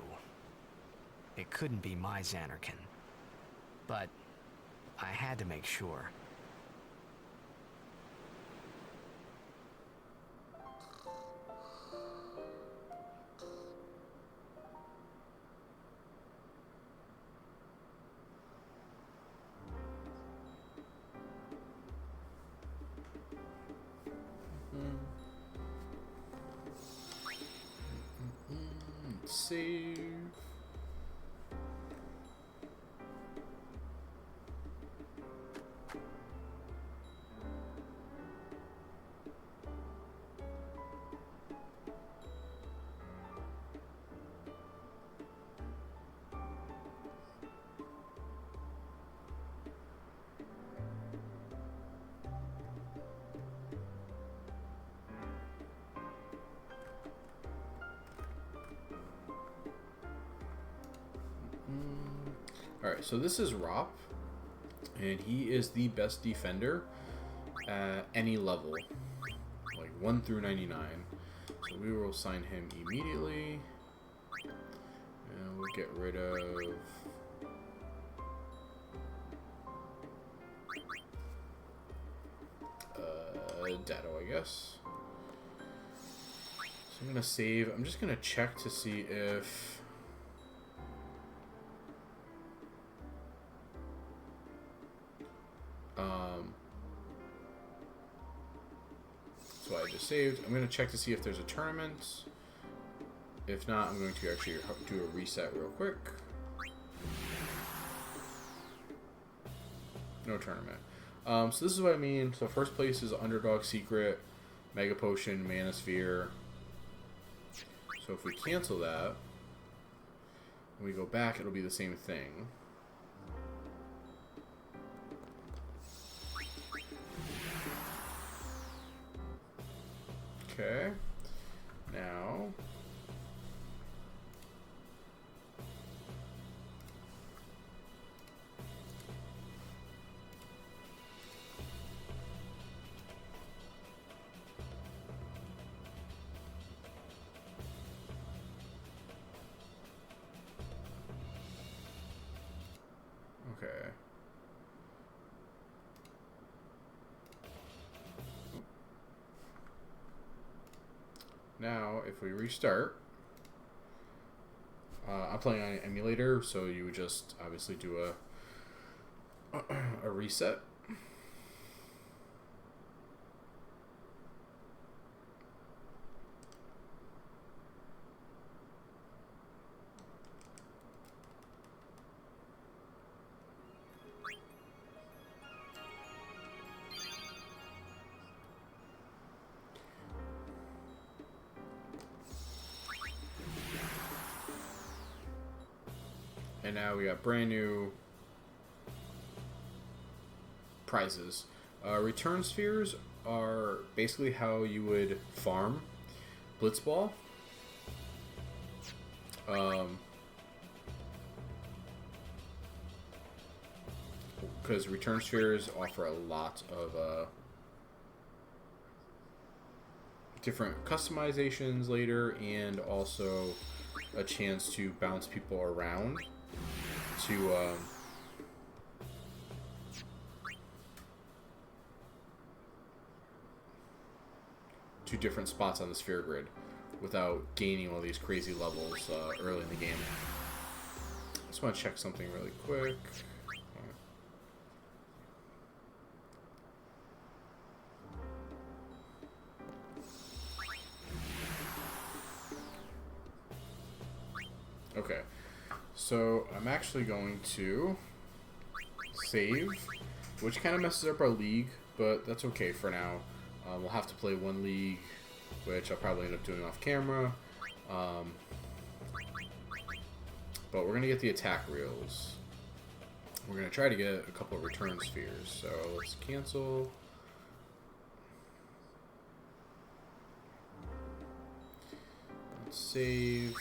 I: it couldn't be my Xanarkin. But I had to make sure.
A: Save. Alright, so this is Rop, and he is the best defender at any level, like 1 through 99. So we will assign him immediately, and we'll get rid of Dado, I guess. So I'm going to save. I'm just going to check to see if... So I just saved. I'm going to check to see if there's a tournament. If not, I'm going to actually do a reset real quick. No tournament. So this is what I mean. So first place is Underdog Secret, Mega Potion, Mana Sphere. So if we cancel that, when we go back, it'll be the same thing. Okay. Now... Okay. Now, if we restart, I'm playing on an emulator, so you would just obviously do a reset. And now we got brand new prizes. Return spheres are basically how you would farm Blitzball. Because return spheres offer a lot of different customizations later, and also a chance to bounce people around to different spots on the sphere grid without gaining all these crazy levels early in the game. I just want to check something really quick. Okay, so I'm actually going to save, which kind of messes up our league, but that's okay for now. We'll have to play one league, which I'll probably end up doing off camera. But we're going to get the attack reels. We're going to try to get a couple of return spheres, so let's cancel. Let's save.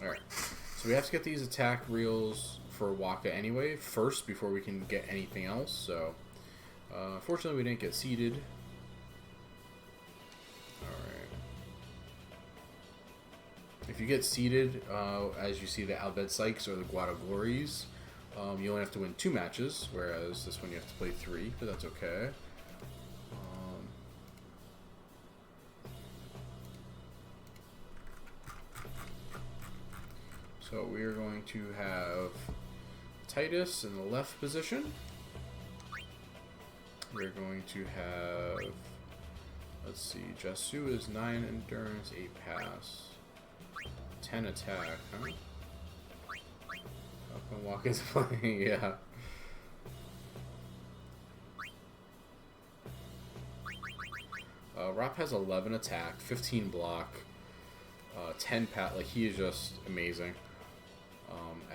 A: Alright, so we have to get these attack reels for Wakka anyway, first, before we can get anything else, so Fortunately, we didn't get seeded. Alright. If you get seeded, as you see the Albed Sykes or the Guadaglories, you only have to win 2 matches, whereas this one you have to play 3, but that's okay. So we're going to have Titus in the left position. We're going to have, let's see, Jasu is 9 endurance, 8 pass, 10 attack, huh? How come Wakka's playing? Yeah. Rop has 11 attack, 15 block, 10 pat. Like, he is just amazing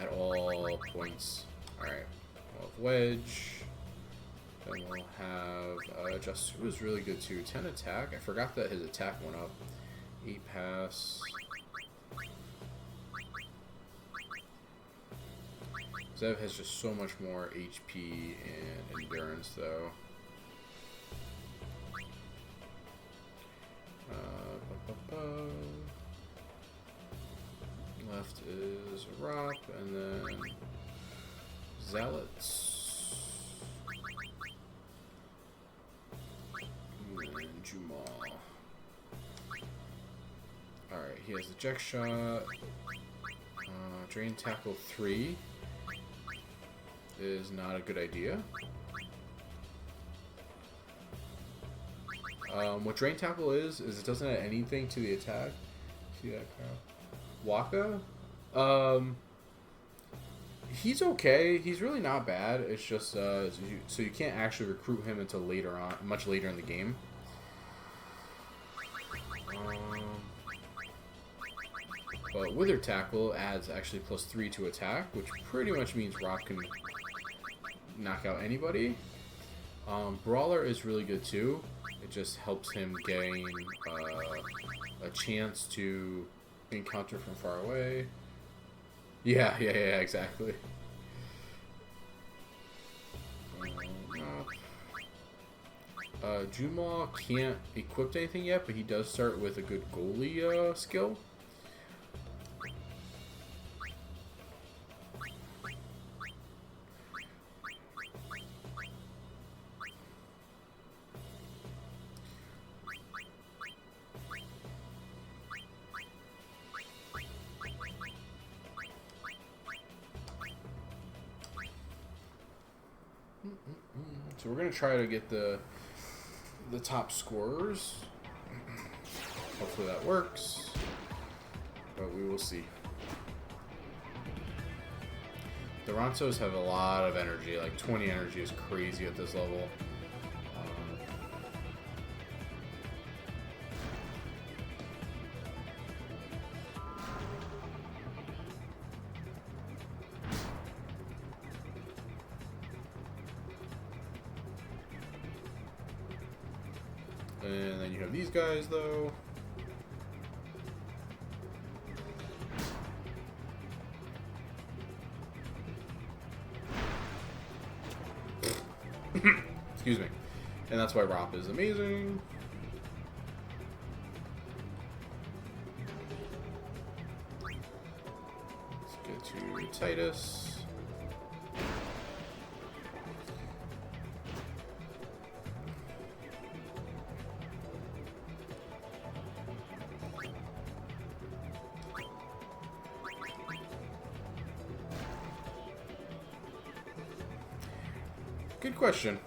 A: at all points. Alright, we'll have Wedge. Then we'll have Jasu is really good too. 10 attack. I forgot that his attack went up. 8 pass. Zev has just so much more HP and endurance though. Left is Rop, and then Zealots. And then Jumal. Alright, he has eject shot. Drain tackle 3 is not a good idea. What drain tackle is it doesn't add anything to the attack. See that, Carl? Wakka? He's okay. He's really not bad. It's just so you can't actually recruit him until later on, much later in the game. But Wither Tackle adds actually +3 to attack, which pretty much means Rock can knock out anybody. Brawler is really good too. It just helps him gain a chance to encounter from far away. Yeah, exactly. Jumal can't equip anything yet, but he does start with a good goalie skill. So we're gonna try to get the top scorers. Hopefully that works, but we will see. The Ronsos have a lot of energy, like 20 energy is crazy at this level. And then you have these guys, though. Excuse me. And that's why Rop is amazing. Let's get to Titus. Good question.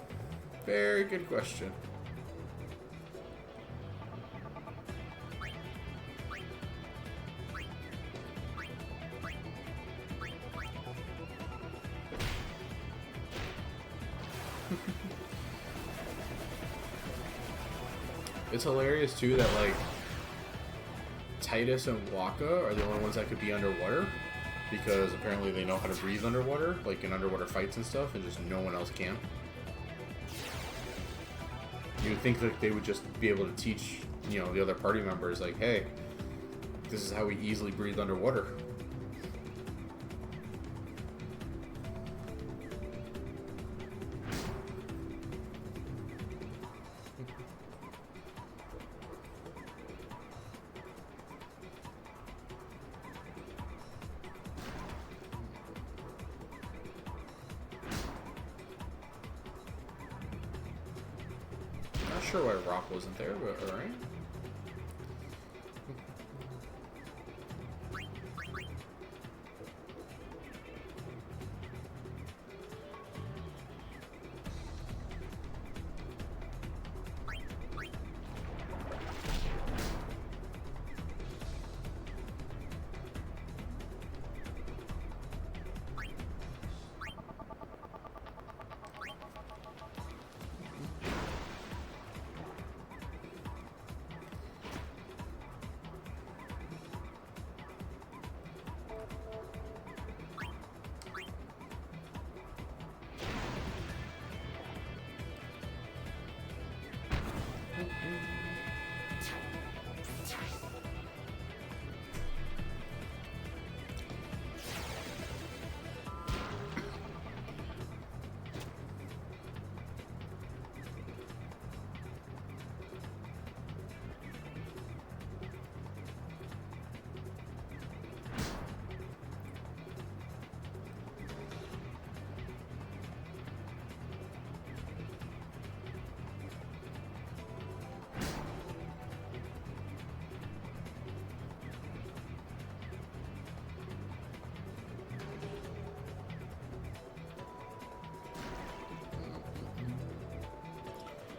A: Very good question. It's hilarious too that like Titus and Wakka are the only ones that could be underwater. Because apparently they know how to breathe underwater, like in underwater fights and stuff, and just no one else can. You would think that they would just be able to teach, you know, the other party members, like, hey, this is how we easily breathe underwater. sure why Rock wasn't there, but alright.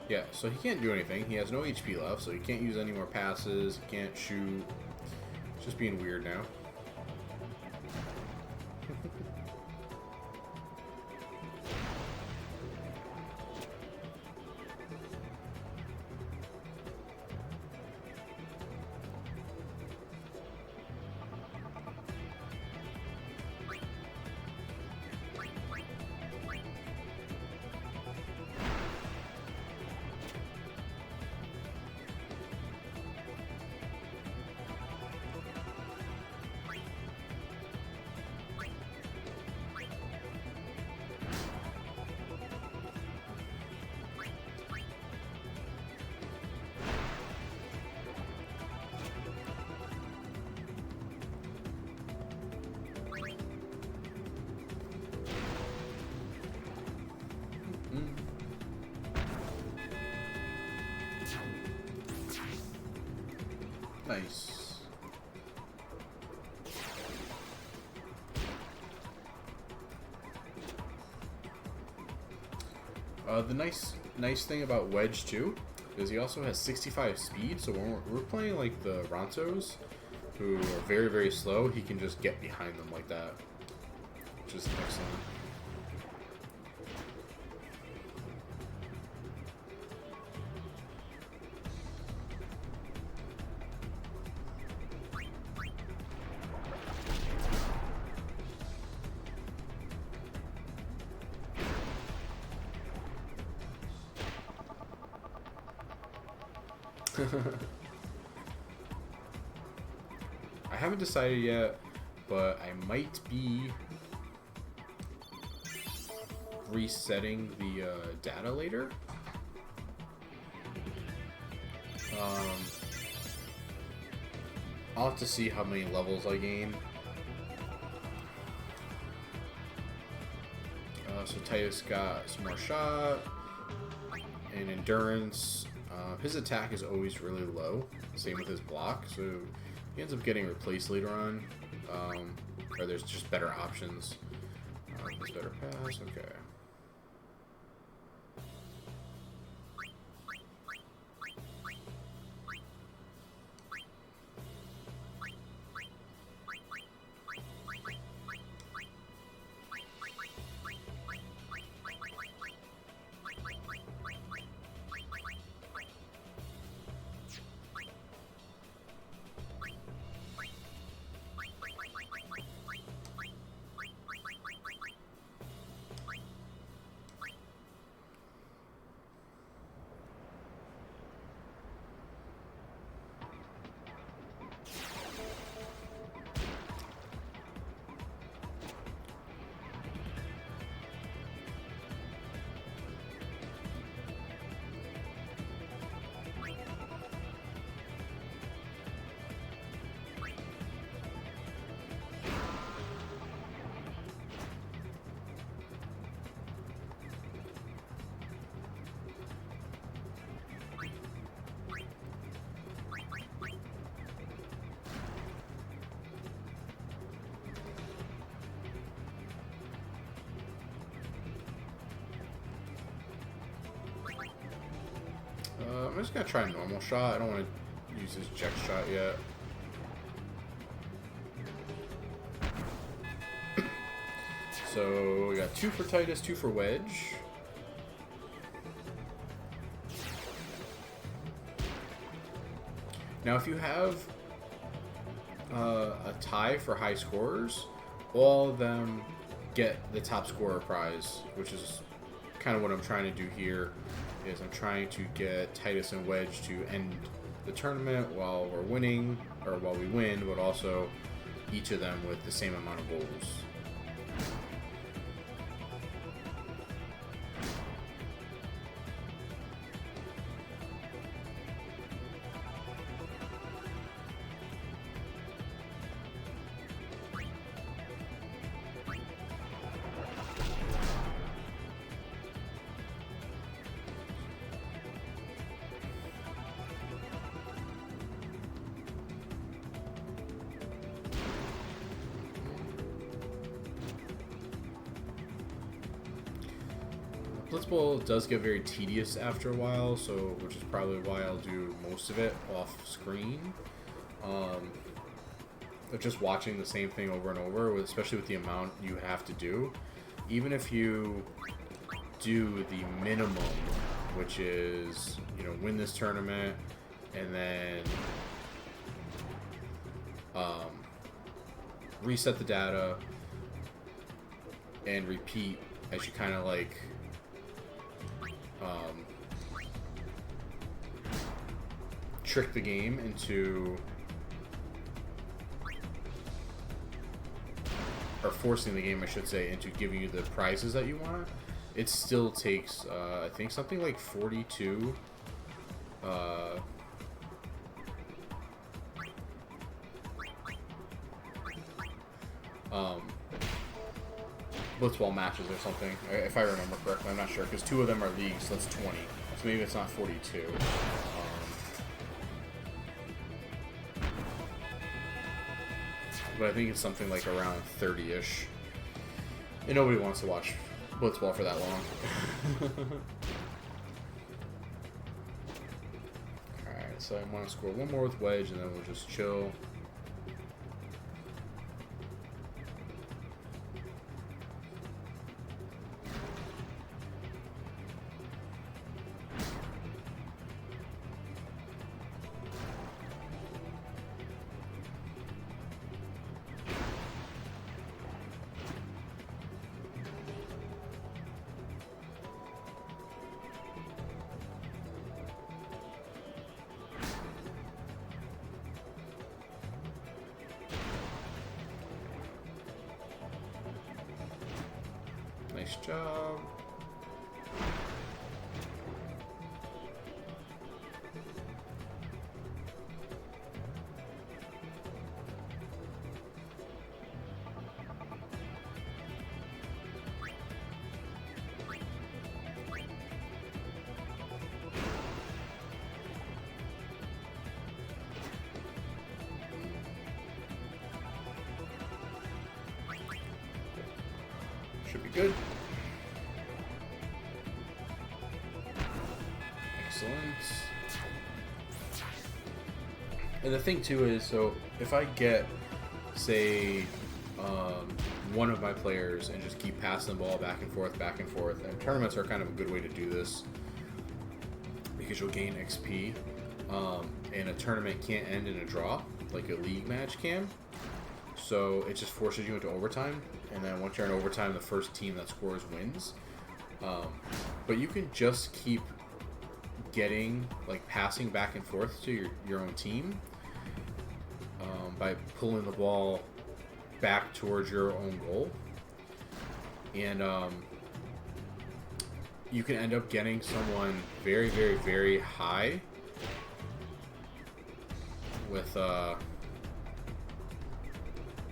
A: Yeah, so he can't do anything. He has no HP left, so he can't use any more passes. He can't shoot. It's just being weird now. Nice. The nice thing about Wedge too is he also has 65 speed, so when we're playing like the Rontos, who are very, very slow, he can just get behind them like that, which is excellent. I haven't decided yet, but I might be resetting the data later. I'll have to see how many levels I gain. So Titus got some more shot and endurance. His attack is always really low. Same with his block, so he ends up getting replaced later on. Or there's just better options. This better pass, okay. just gonna try a normal shot. I don't want to use his eject shot yet. So we got 2 for Titus, 2 for Wedge. Now, if you have a tie for high scorers, all of them get the top scorer prize, which is kind of what I'm trying to do here. Is I'm trying to get Titus and Wedge to end the tournament while we're winning, or while we win, but also each of them with the same amount of goals. Blitzball does get very tedious after a while, so which is probably why I'll do most of it off screen. But just watching the same thing over and over, especially with the amount you have to do, even if you do the minimum, which is, you know, win this tournament and then reset the data and repeat as you kind of like trick the game into, or forcing the game, I should say, into giving you the prizes that you want. It still takes, I think, something like 42 Blitzball matches or something, if I remember correctly. I'm not sure, because 2 of them are leagues, so that's 20. So maybe it's not 42. But I think it's something like around 30-ish. And nobody wants to watch Blitzball for that long. Alright, so I want to score 1 more with Wedge, and then we'll just chill. Nice job. Should be good. Excellent. And the thing too is, so if I get, say, one of my players and just keep passing the ball back and forth, and tournaments are kind of a good way to do this because you'll gain XP, and a tournament can't end in a draw like a league match can. So it just forces you into overtime, and then once you're in overtime, the first team that scores wins. But you can just keep getting, like, passing back and forth to your own team by pulling the ball back towards your own goal. And you can end up getting someone very, very, very high with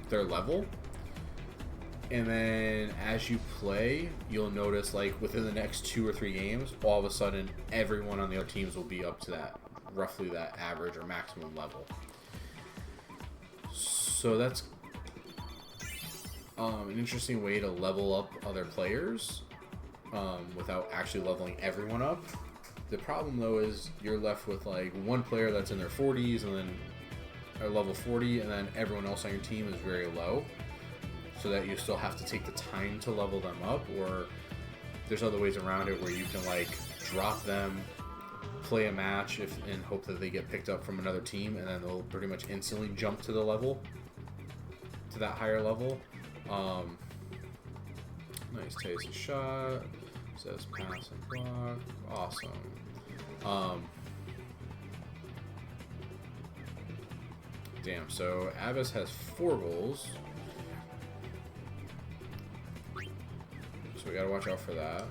A: their level, and then as you play, you'll notice, like, within the next 2 or 3 games, all of a sudden everyone on the other teams will be up to that, roughly that average or maximum level. So that's an interesting way to level up other players without actually leveling everyone up. The problem though is you're left with like one player that's in their 40s and then or level 40, and then everyone else on your team is very low, so that you still have to take the time to level them up. Or there's other ways around it where you can like drop them, play a match and hope that they get picked up from another team, and then they'll pretty much instantly jump to the level, to that higher level. Nice taste of shot. Says pass and block. Awesome. Damn, so Abbas has 4 goals. So we gotta watch out for that.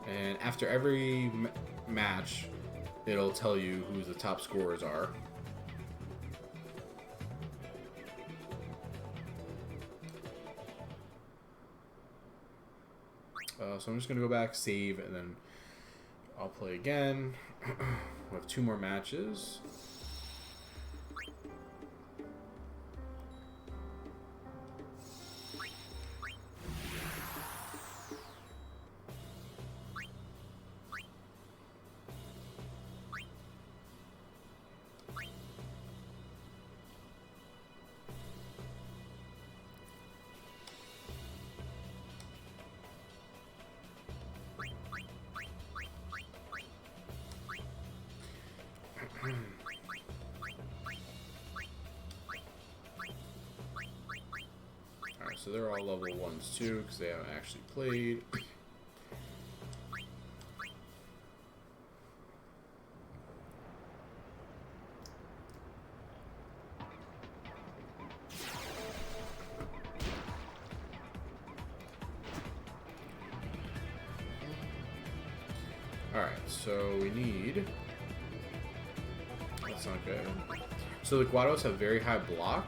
A: And after every match, it'll tell you who the top scorers are. So I'm just going to go back, save, and then I'll play again. We have 2 more matches. Alright, so they're all level 1s too, because they haven't actually played. Alright, so we need... That's not good. So the Guados have very high block,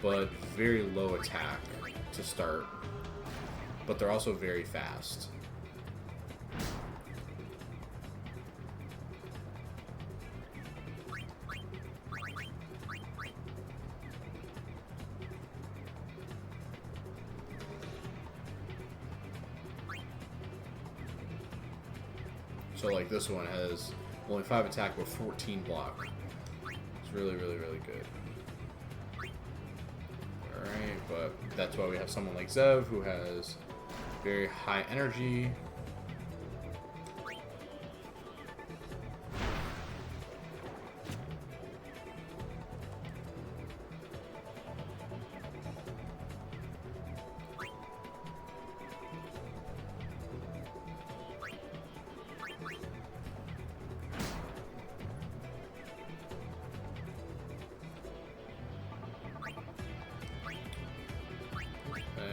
A: but very low attack to start. But they're also very fast. So like this one has only 5 attack with 14 block. It's really, really, really good. Alright, but that's why we have someone like Zev who has very high energy.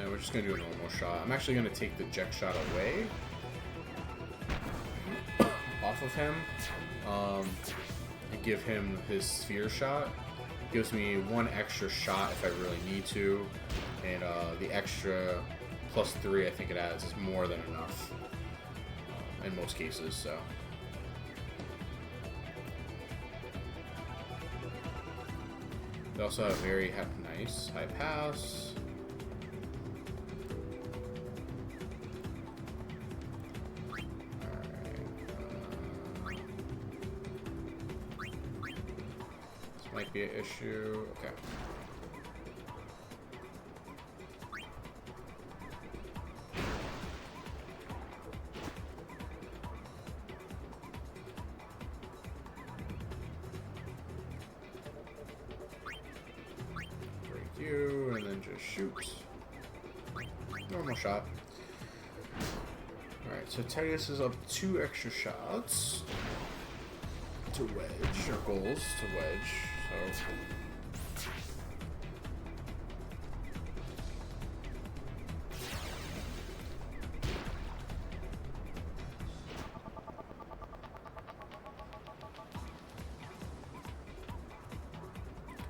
A: We're just going to do a normal shot. I'm actually going to take the jet shot away off of him and give him his sphere shot. Gives me 1 extra shot if I really need to, and the extra +3 I think it adds is more than enough in most cases. So they also have very nice high pass. Might be an issue. Okay. Break you, and then just shoot. Normal shot. Alright, so Titus is up 2 extra shots to wedge, or goals to wedge. So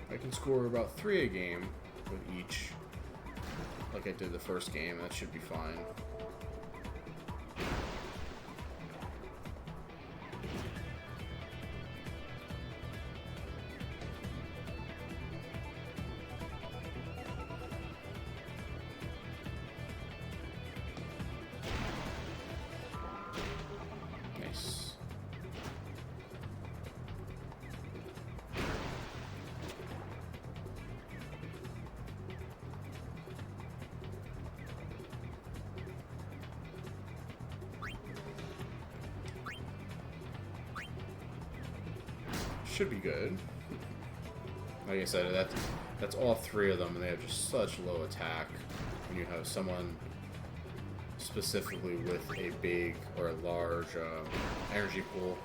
A: I can score about 3 a game with each, like I did the first game. That should be fine. should be good. Like I said, that's all three of them, and they have just such low attack. When you have someone specifically with a big or a large energy pool.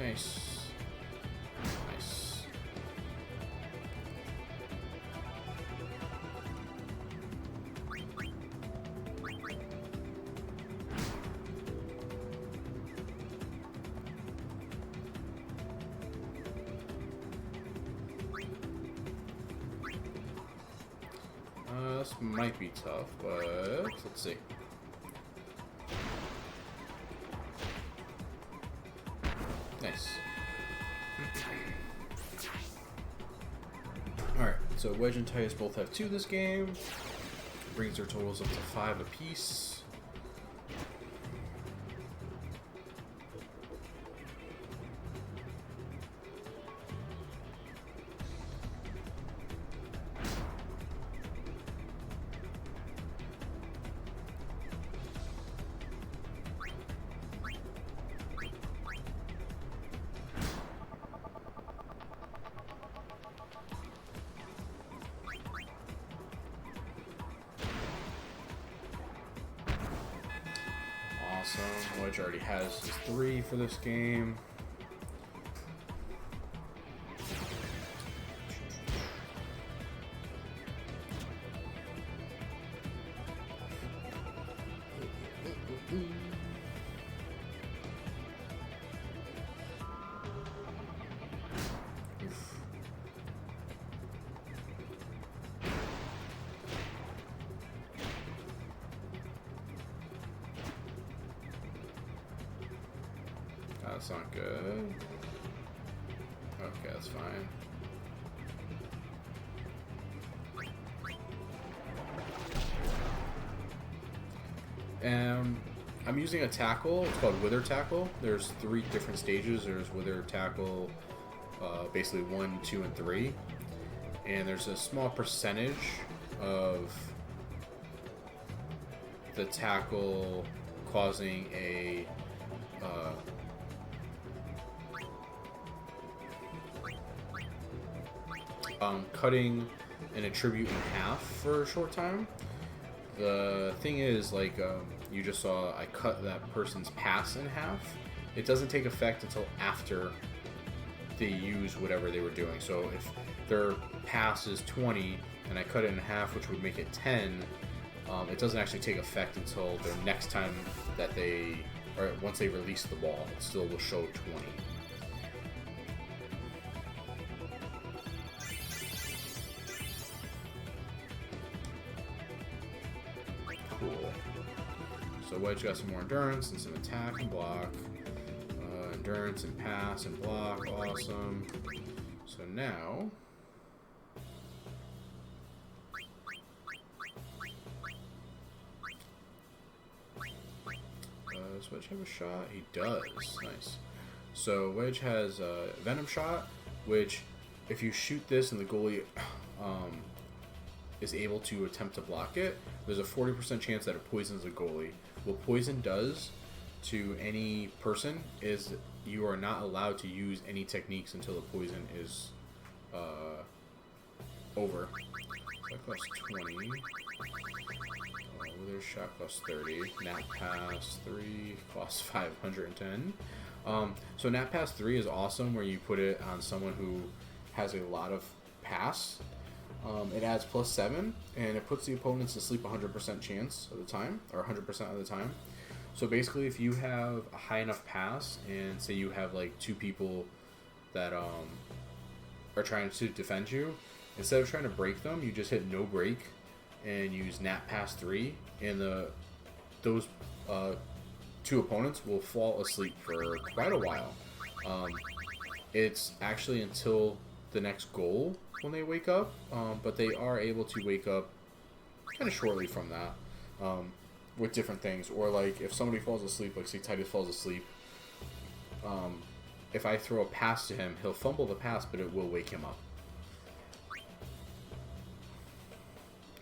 A: Nice. Nice. This might be tough, but let's see. Nice. Alright, so Wedge and Titus both have 2 this game. Brings their totals up to 5 apiece. Awesome. Wedge already has his 3 for this game. That's not good. Okay, that's fine. I'm using a tackle. It's called Wither Tackle. There's 3 different stages. There's Wither Tackle, basically 1, 2, and 3. And there's a small percentage of the tackle causing a cutting an attribute in half for a short time. The thing is, like you just saw, I cut that person's pass in half. It doesn't take effect until after they use whatever they were doing. So if their pass is 20 and I cut it in half, which would make it 10, it doesn't actually take effect until the next time that they, or once they release the ball, it still will show 20. Cool. So Wedge got some more endurance and some attack and block. Endurance and pass and block. Awesome. So now... does Wedge have a shot? He does. Nice. So Wedge has a Venom Shot, which if you shoot this and the goalie is able to attempt to block it, there's a 40% chance that it poisons the goalie. What poison does to any person is you are not allowed to use any techniques until the poison is over. That costs 20. Wither Shot costs 30. Nat Pass 3 costs 510. So Nat Pass 3 is awesome where you put it on someone who has a lot of pass. It adds +7 and it puts the opponents to sleep 100% chance of the time, or 100% of the time. So basically if you have a high enough pass and say you have like 2 people that are trying to defend you, instead of trying to break them, you just hit no break and use nap pass 3, and those two opponents will fall asleep for quite a while. It's actually until the next goal when they wake up, but they are able to wake up kind of shortly from that, with different things. Or like if somebody falls asleep, like say Titus falls asleep, if I throw a pass to him, he'll fumble the pass, but it will wake him up.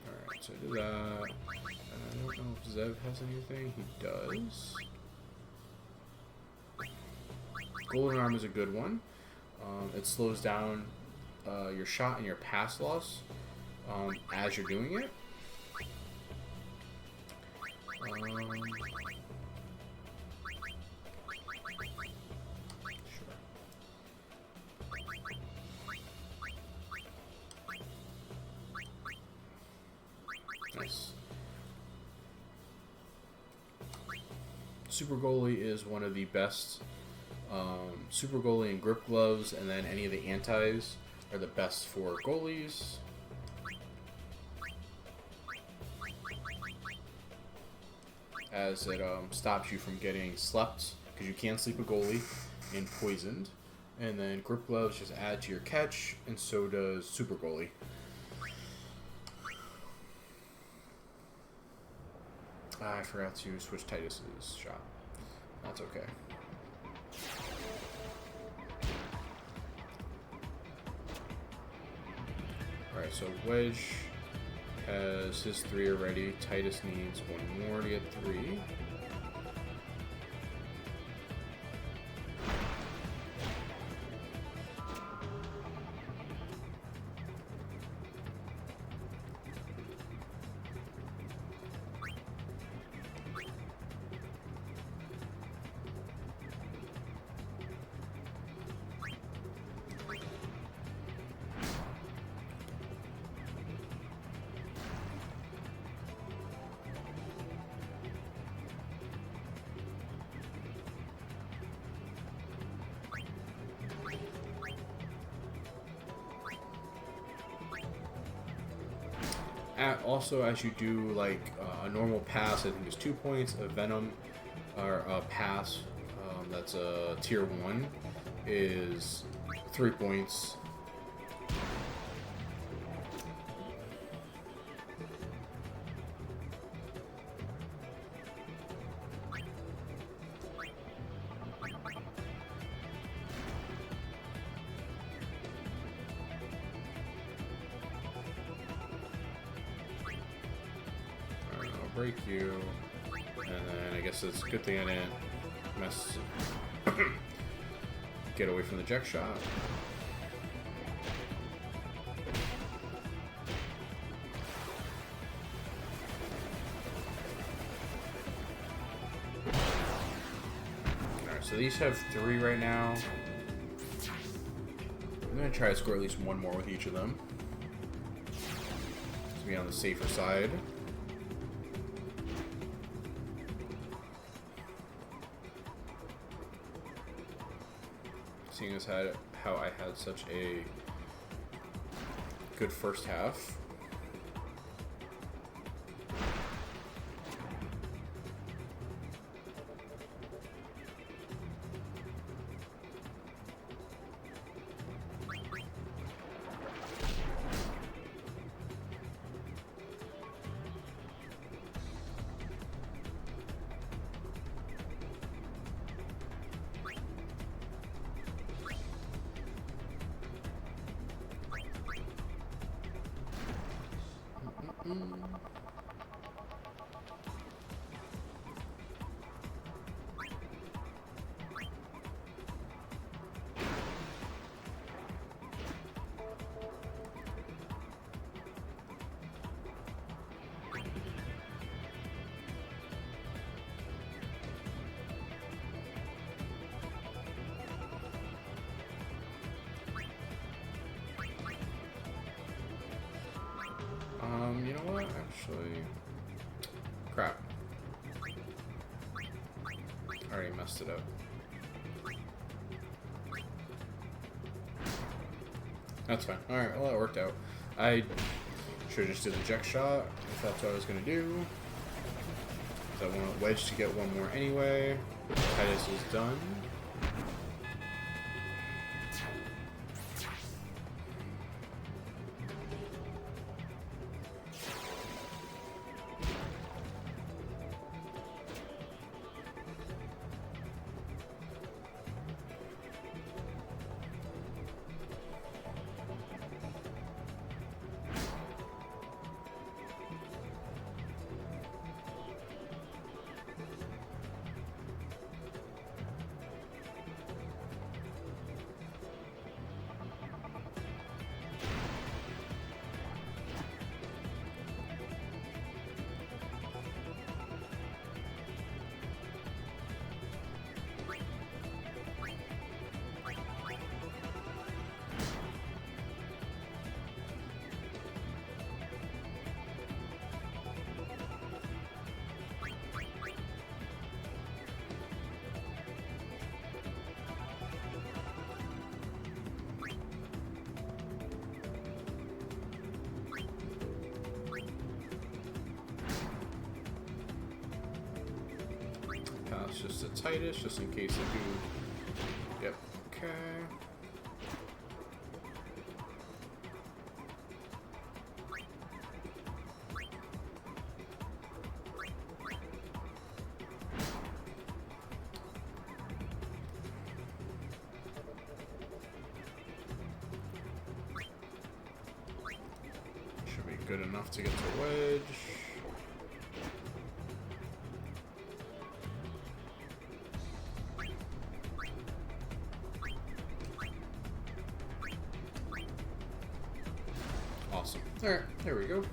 A: Alright, so I do that. I don't know if Zev has anything. He does. Golden Arm is a good one. It slows down your shot and your pass loss as you're doing it. Nice. Super Goalie is one of the best. Super Goalie and Grip Gloves, and then any of the antis are the best for goalies. As it stops you from getting slept, because you can sleep a goalie, and poisoned. And then Grip Gloves just add to your catch, and so does Super Goalie. I forgot to switch Titus's shot. That's okay. Alright, so Wedge has his 3 already. Titus needs 1 more to get 3. Also, as you do like a normal pass, I think it's 2 points. A Venom or a pass that's a tier 1 is 3 points. Break you, and then I guess it's a good thing I didn't get away from the Jack shot. Alright, so these have 3 right now. I'm gonna try to score at least 1 more with each of them to be on the safer side. Seeing as how I had such a good first half. You know what? Actually, crap. I already messed it up. That's fine. Alright, well, that worked out. I should have just did the eject shot, if that's what I was going to do. I want Wedge to get one more anyway. Titus is done. Just a Titus, just in case I do. Yep, okay. Should be good enough to get to Wedge. Awesome. Alright, there we go.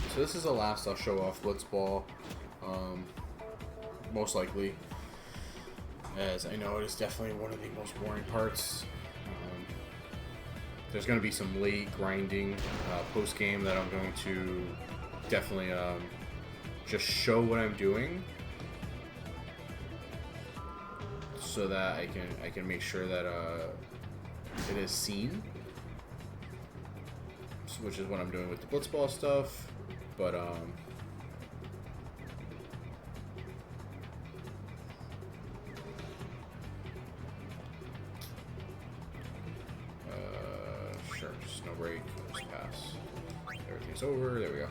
A: So this is the last I'll show off Blitzball. Most likely. As I know, it is definitely one of the most boring parts. There's going to be some late grinding post-game that I'm going to definitely just show what I'm doing, so that I can make sure that it is seen, which is what I'm doing with the Blitzball stuff. But sure, snow break, just pass. Everything's over. There we go.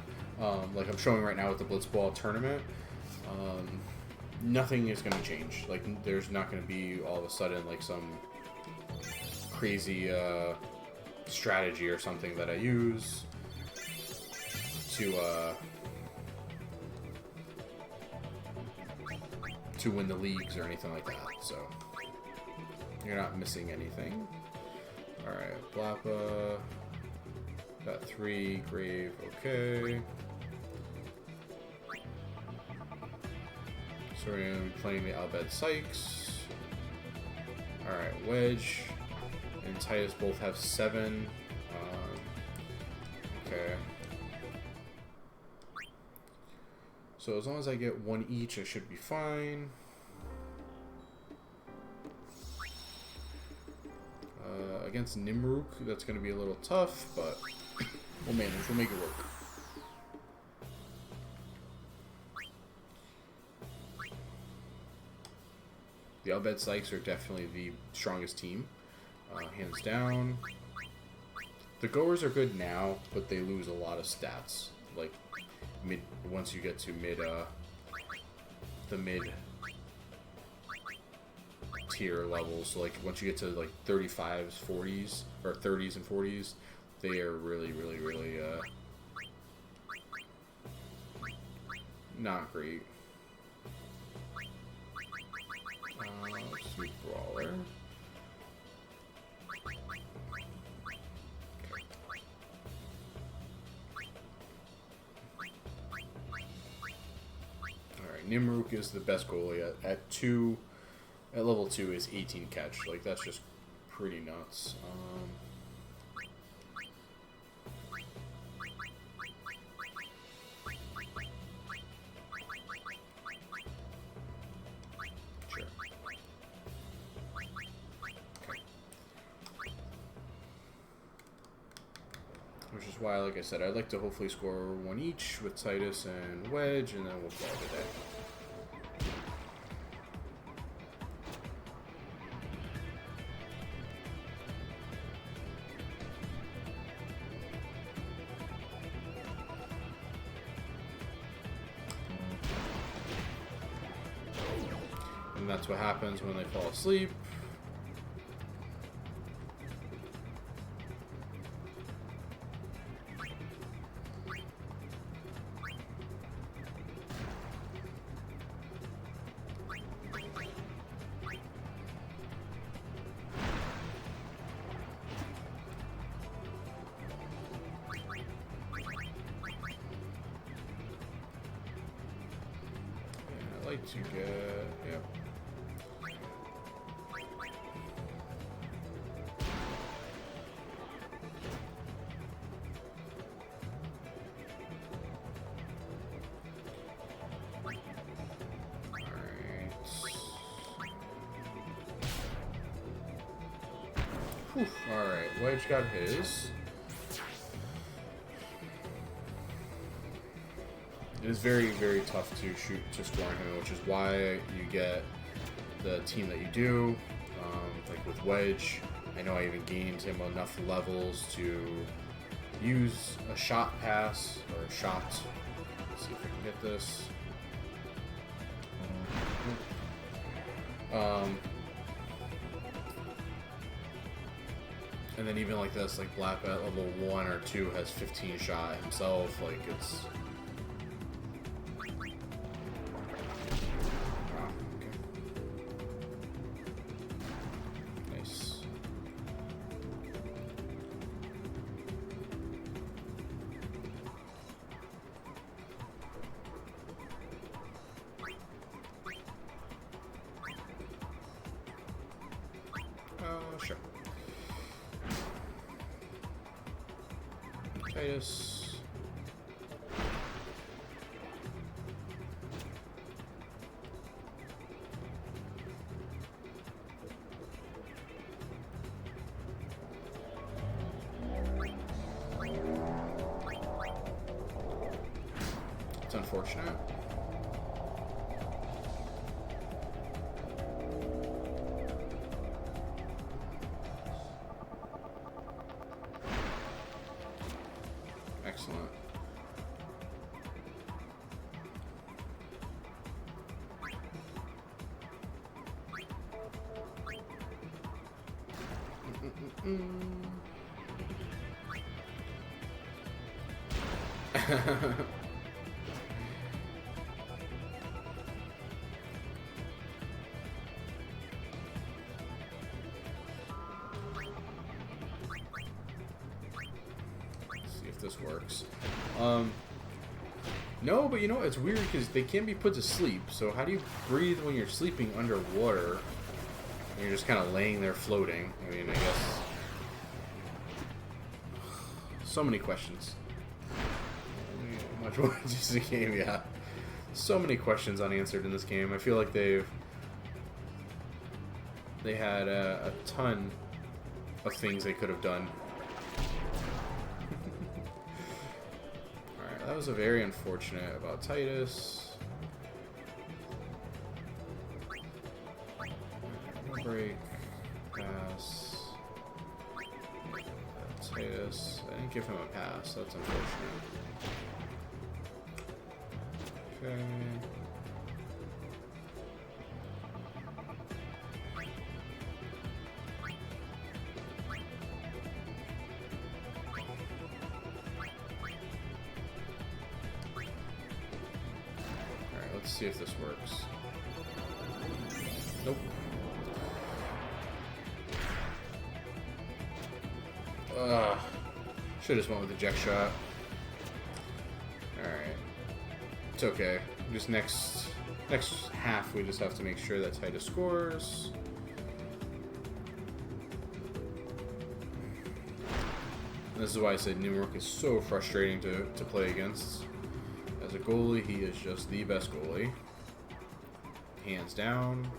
A: Like I'm showing right now with the Blitzball Tournament, nothing is going to change. Like, there's not going to be all of a sudden like some crazy strategy or something that I use to win the leagues or anything like that. So you're not missing anything. All right, Blappa. Got 3, Grave, okay. So we're going to be playing the Albed Sykes. Alright, Wedge and Titus both have 7. Okay. So as long as I get 1 each, I should be fine. Against Nimruk, that's going to be a little tough, but we'll manage. We'll make it work. The Albed Sykes are definitely the strongest team, hands down. The Goers are good now, but they lose a lot of stats. Like once you get to the mid tier levels, so like once you get to like 35s, 40s, or 30s and 40s, they are really not great. Sweet Brawler. Alright, Nimruk is the best goalie at level 2 is 18 catch. Like, that's just pretty nuts. is why, like I said, I'd like to hopefully score one each with Titus and Wedge, and then we'll call it a day. And that's what happens when they fall asleep. And I like to get, yep. Alright, Wedge got his. It is very, very tough to shoot to score on him, which is why you get the team that you do. Like with Wedge, I know I even gained him enough levels to use a shot pass, or a shot. Let's see if I can get this. And then even like this, like Black at level 1 or 2 has 15 shot himself, like it's... Wow, okay. Nice. Sure. Titus. It's unfortunate. Excellent. This works. No, but you know, it's weird because they can't be put to sleep. So how do you breathe when you're sleeping underwater? And you're just kind of laying there floating. I mean, I guess. So many questions. Much more just a game, yeah. So many questions unanswered in this game. I feel like they had a ton of things they could have done. That was a very unfortunate about Titus. Break, pass. Titus. I didn't give him a pass. That's unfortunate. Okay. Let's see if this works. Nope. Should have just went with the eject shot. Alright. It's okay. Just next half we just have to make sure that Titus scores. This is why I said Nimrok is so frustrating to play against. As a goalie, he is just the best goalie. Hands down.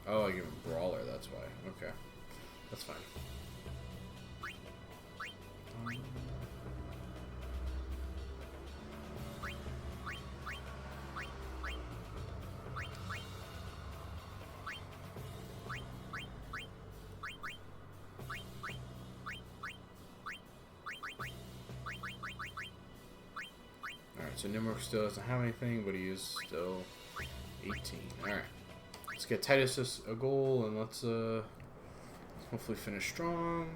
A: Oh, I give him Brawler, that's why. Okay. That's fine. Alright, so Nimrok still doesn't have anything, but he is still 18. Alright. Let's get Titus a goal, and let's hopefully finish strong.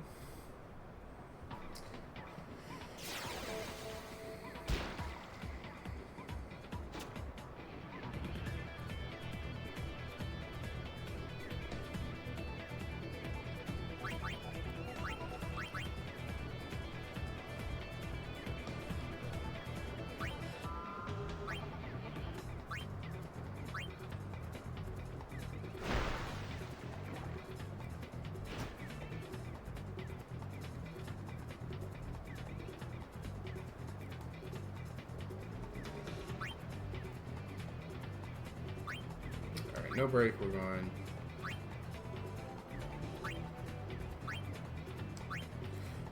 A: No break, we're going.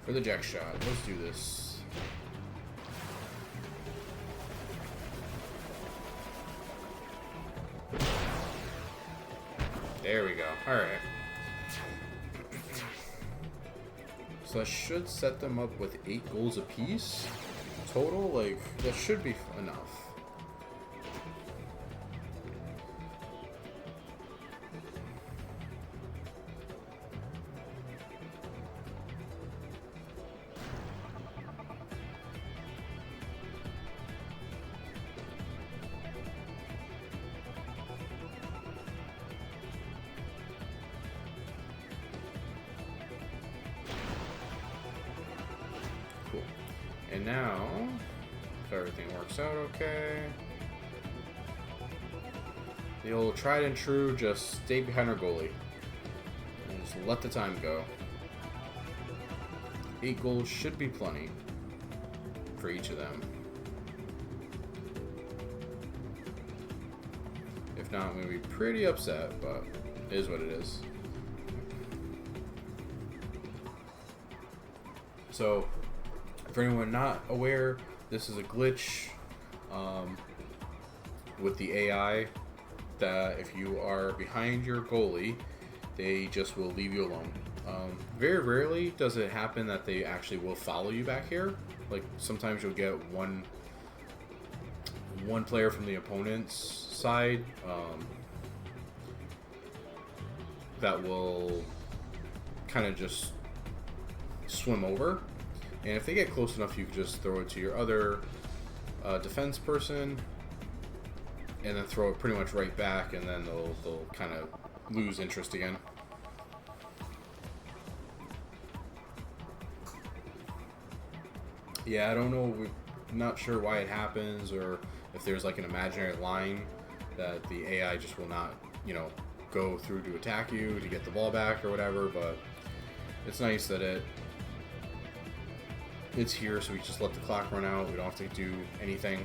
A: For the jack shot, let's do this. There we go. Alright. So that should set them up with 8 goals apiece. Total, like, that should be enough. Cool. And now, if everything works out okay, the old tried and true, just stay behind our goalie. And just let the time go. 8 goals should be plenty for each of them. If not, I'm going to be pretty upset, but it is what it is. So, for anyone not aware, this is a glitch with the AI that if you are behind your goalie, they just will leave you alone. Very rarely does it happen that they actually will follow you back here. Like, sometimes you'll get one player from the opponent's side that will kind of just swim over, and if they get close enough, you can just throw it to your other defense person, and then throw it pretty much right back, and then they'll kind of lose interest again. Yeah, I don't know. We're not sure why it happens, or if there's like an imaginary line that the AI just will not, you know, go through to attack you to get the ball back or whatever. But it's nice that it's here, so we just let the clock run out. We don't have to do anything.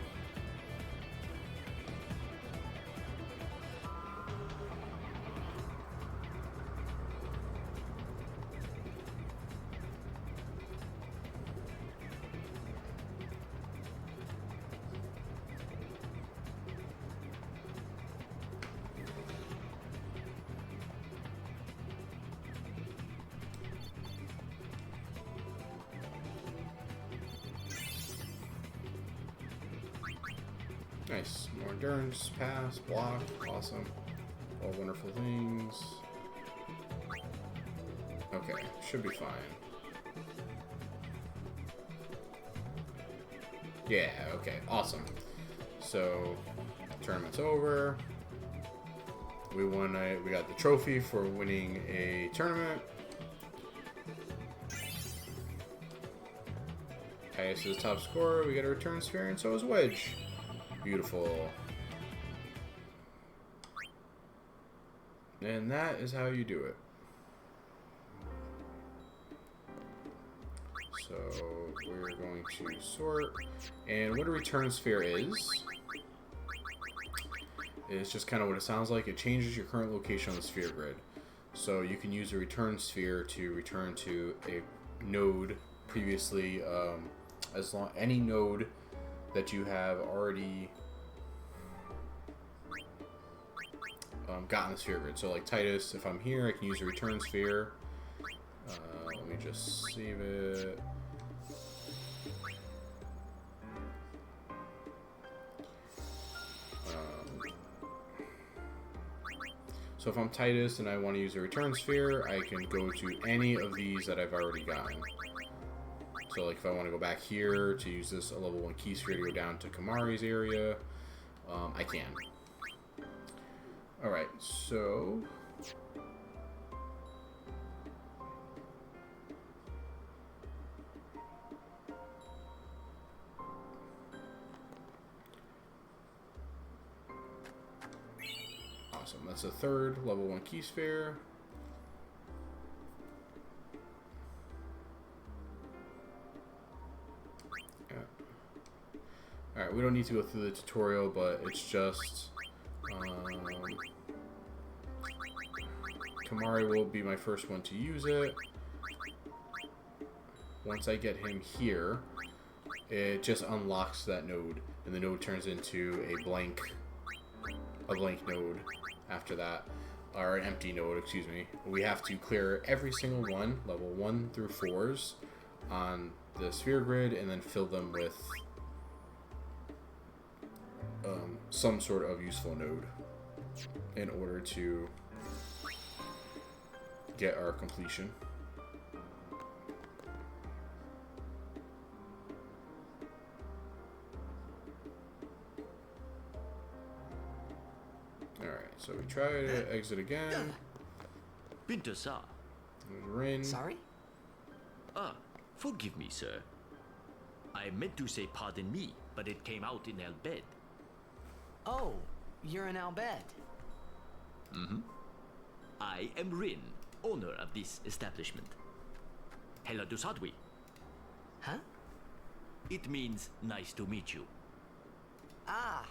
A: Nice. More endurance, pass, block, awesome. All wonderful things. Okay, should be fine. Yeah, okay, awesome. So, tournament's over. We got the trophy for winning a tournament. Highest is top scorer, we get a return sphere, and so is Wedge. Beautiful. And that is how you do it. So we're going going to sort. And what a return sphere is just kind of what it sounds like. It changes your current location on the sphere grid. So you can use a return sphere to return to a node previously, any node that you have already gotten the sphere grid. So like Titus, if I'm here, I can use a return sphere. Let me just save it. So if I'm Titus and I want to use a return sphere, I can go to any of these that I've already gotten. So like if I want to go back here to use this a level 1 key sphere to go down to Kamari's area, I can. Alright, so... Awesome, that's a third level 1 key sphere. Yeah. Alright, we don't need to go through the tutorial, but it's just... Kamari will be my first one to use it. Once I get him here, it just unlocks that node, and the node turns into a blank node after that, or an empty node, excuse me. We have to clear every single one, level 1 through 4s, on the sphere grid, and then fill them with some sort of useful node in order to get our completion. Alright, so we try to exit again.
M: Binta-sa.
A: Rin.
B: Sorry?
M: Ah, forgive me, sir. I meant to say pardon me, but it came out in El Bed.
B: Oh, you're in Al Bed.
M: Mm-hmm. I am Rin, owner of this establishment. Hela du Sadwi.
B: Huh?
M: It means nice to meet you.
B: Ah,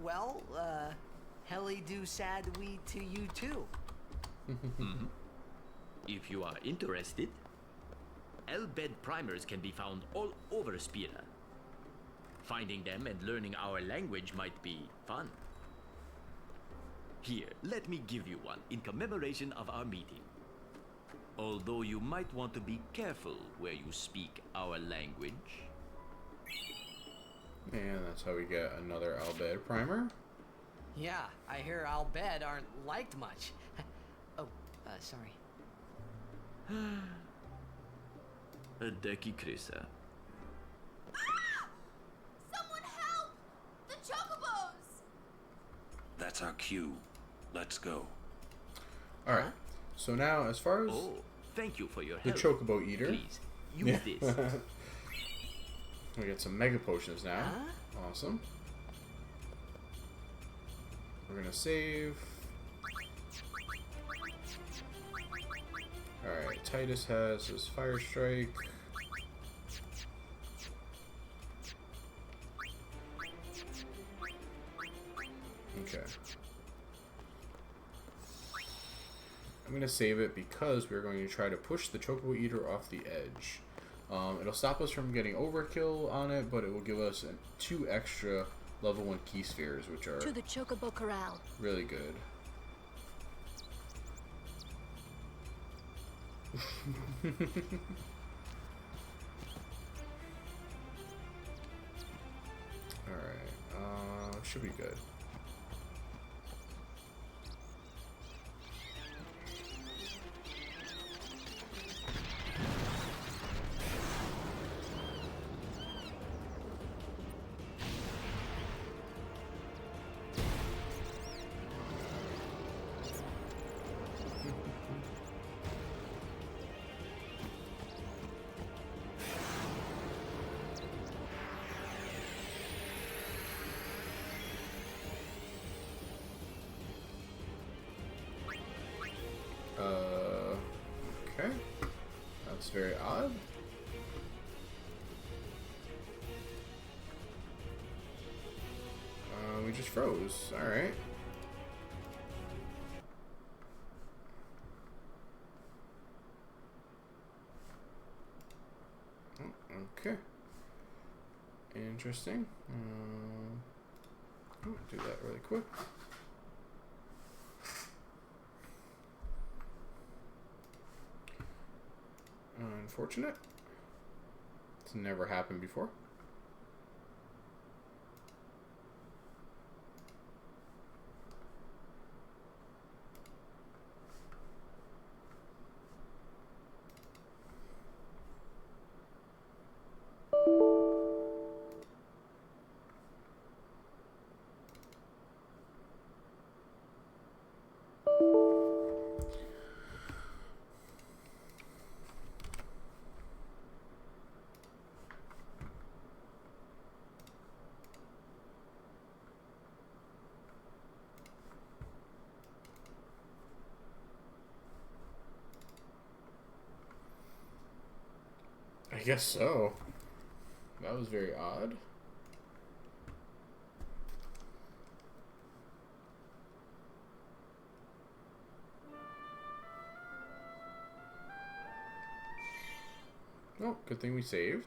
B: well, Heli do sad we to you too.
M: Mm-hmm. If you are interested, El Bed primers can be found all over Spira. Finding them and learning our language might be fun. Here, let me give you one in commemoration of our meeting. Although you might want to be careful where you speak our language.
A: And that's how we get another Al Bed primer.
B: Yeah, I hear Al Bed aren't liked much. Oh, sorry.
M: Deki Krisa.
N: Someone help! The Chocobos!
C: That's our cue. Let's go.
A: Alright, so now as far as
M: thank you for your
A: the
M: help.
A: Chocobo Eater.
M: Please, use this.
A: We get some Mega Potions now. Awesome. We're gonna save. Alright, Titus has his Fire Strike. Okay. I'm going to save it because we're going to try to push the Chocobo Eater off the edge. It'll stop us from getting overkill on it, but it will give us 2 extra level 1 key spheres, which are
K: to the Chocobo Corral.
A: Really good. Alright, should be good. Okay. That's very odd. just froze. Alright. Okay. Interesting. Do that really quick. Unfortunate. It's never happened before. I guess so. That was very odd. Oh, good thing we saved.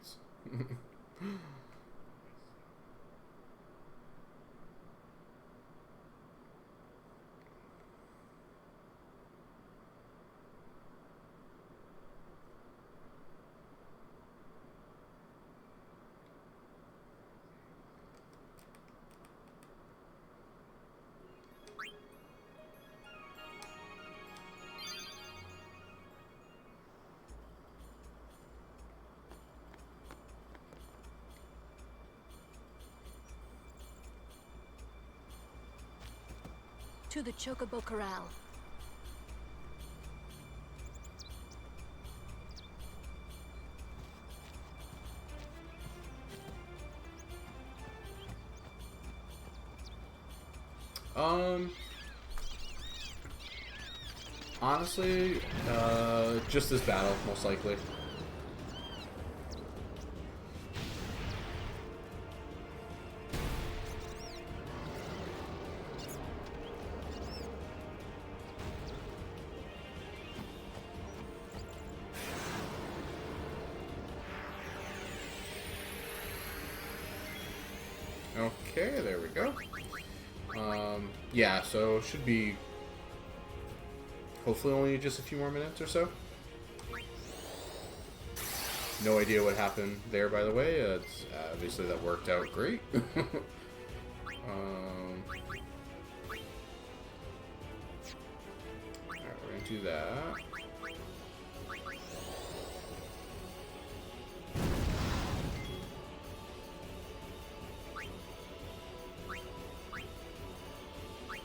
K: To the Chocobo Corral.
A: Honestly, just this battle, most likely. Okay, there we go. Yeah, so should be hopefully only just a few more minutes or so. No idea what happened there, by the way. It's, obviously that worked out great. Alright, we're gonna do that.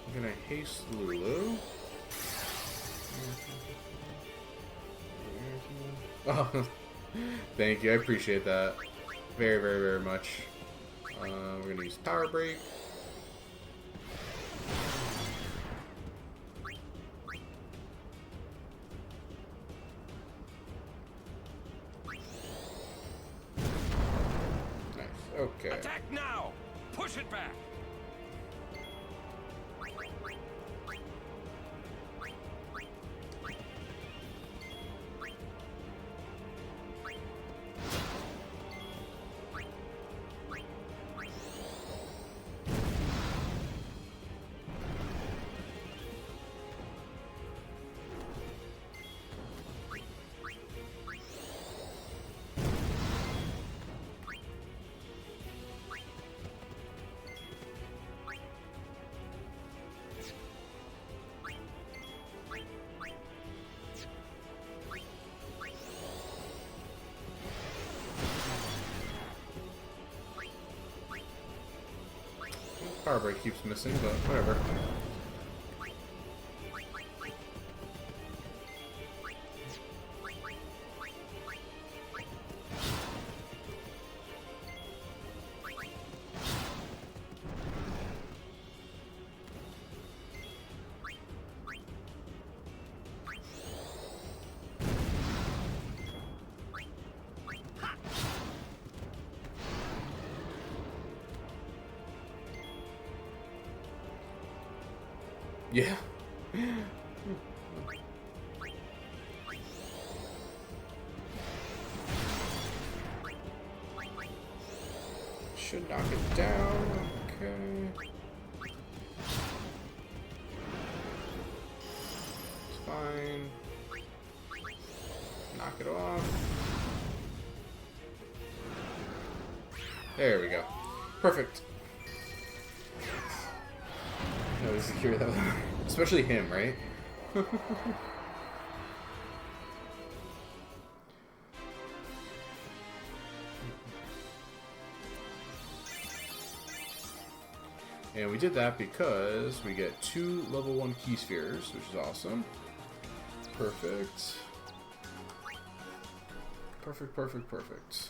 A: I'm gonna haste Lulu. Oh, thank you. I appreciate that very, very, very much. We're gonna use Power Break. Nice. Okay.
C: Attack now! Push it back!
A: Power Break keeps missing, but whatever. Yeah. Should knock it down. Okay. It's fine. Knock it off. There we go. Perfect. No, we secure that one. Especially him, right? And we did that because we get 2 level 1 key spheres, which is awesome. Perfect. Perfect, perfect, perfect.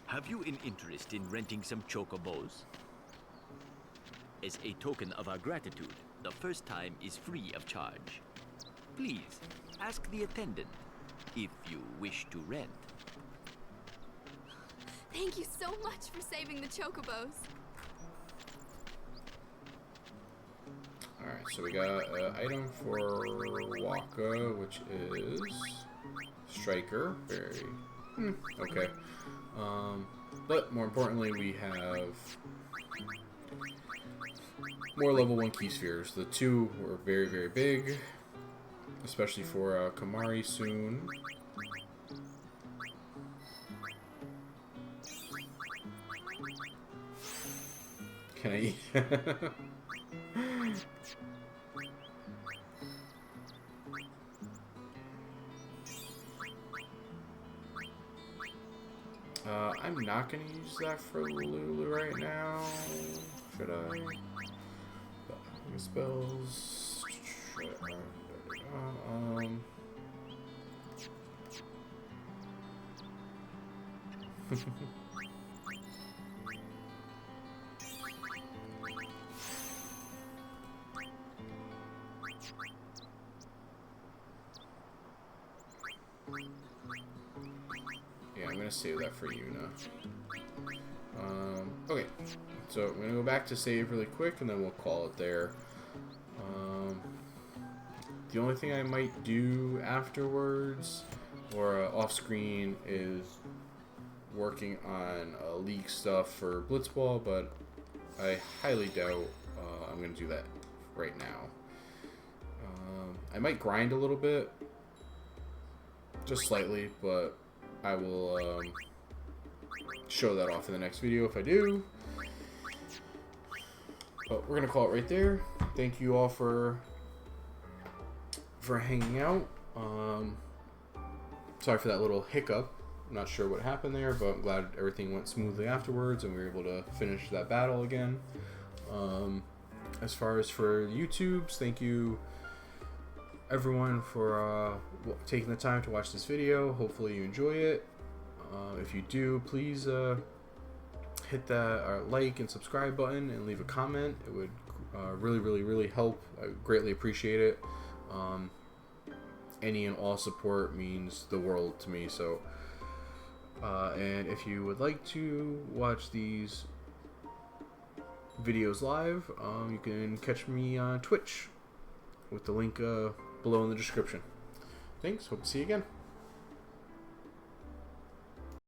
M: Have you an interest in renting some chocobos? As a token of our gratitude, the first time is free of charge. Please, ask the attendant if you wish to rent.
N: Thank you so much for saving the Chocobos.
A: Alright, so we got an item for Wakka, which is Striker. Very... okay. But more importantly, we have more level 1 key spheres. The 2 were very, very big, especially for Kamari soon. Can I eat? I'm not going to use that for Lulu right now. Should I? Spells. Yeah, I'm gonna save that for Yuna. Okay, so I'm gonna go back to save really quick, and then we'll call it there. The only thing I might do afterwards, or off-screen, is working on league stuff for Blitzball, but I highly doubt I'm gonna do that right now. I might grind a little bit, just slightly, but I will show that off in the next video if I do. But we're gonna call it right there. Thank you all for hanging out. Sorry for that little hiccup. I'm not sure what happened there, but I'm glad everything went smoothly afterwards and we were able to finish that battle again. As far as for YouTubes, thank you everyone for taking the time to watch this video. Hopefully you enjoy it. If you do, please hit that like and subscribe button and leave a comment. It would really help. I greatly appreciate it. Any and all support means the world to me. So and if you would like to watch these videos live, you can catch me on Twitch with the link below in the description. Thanks, hope to see you again.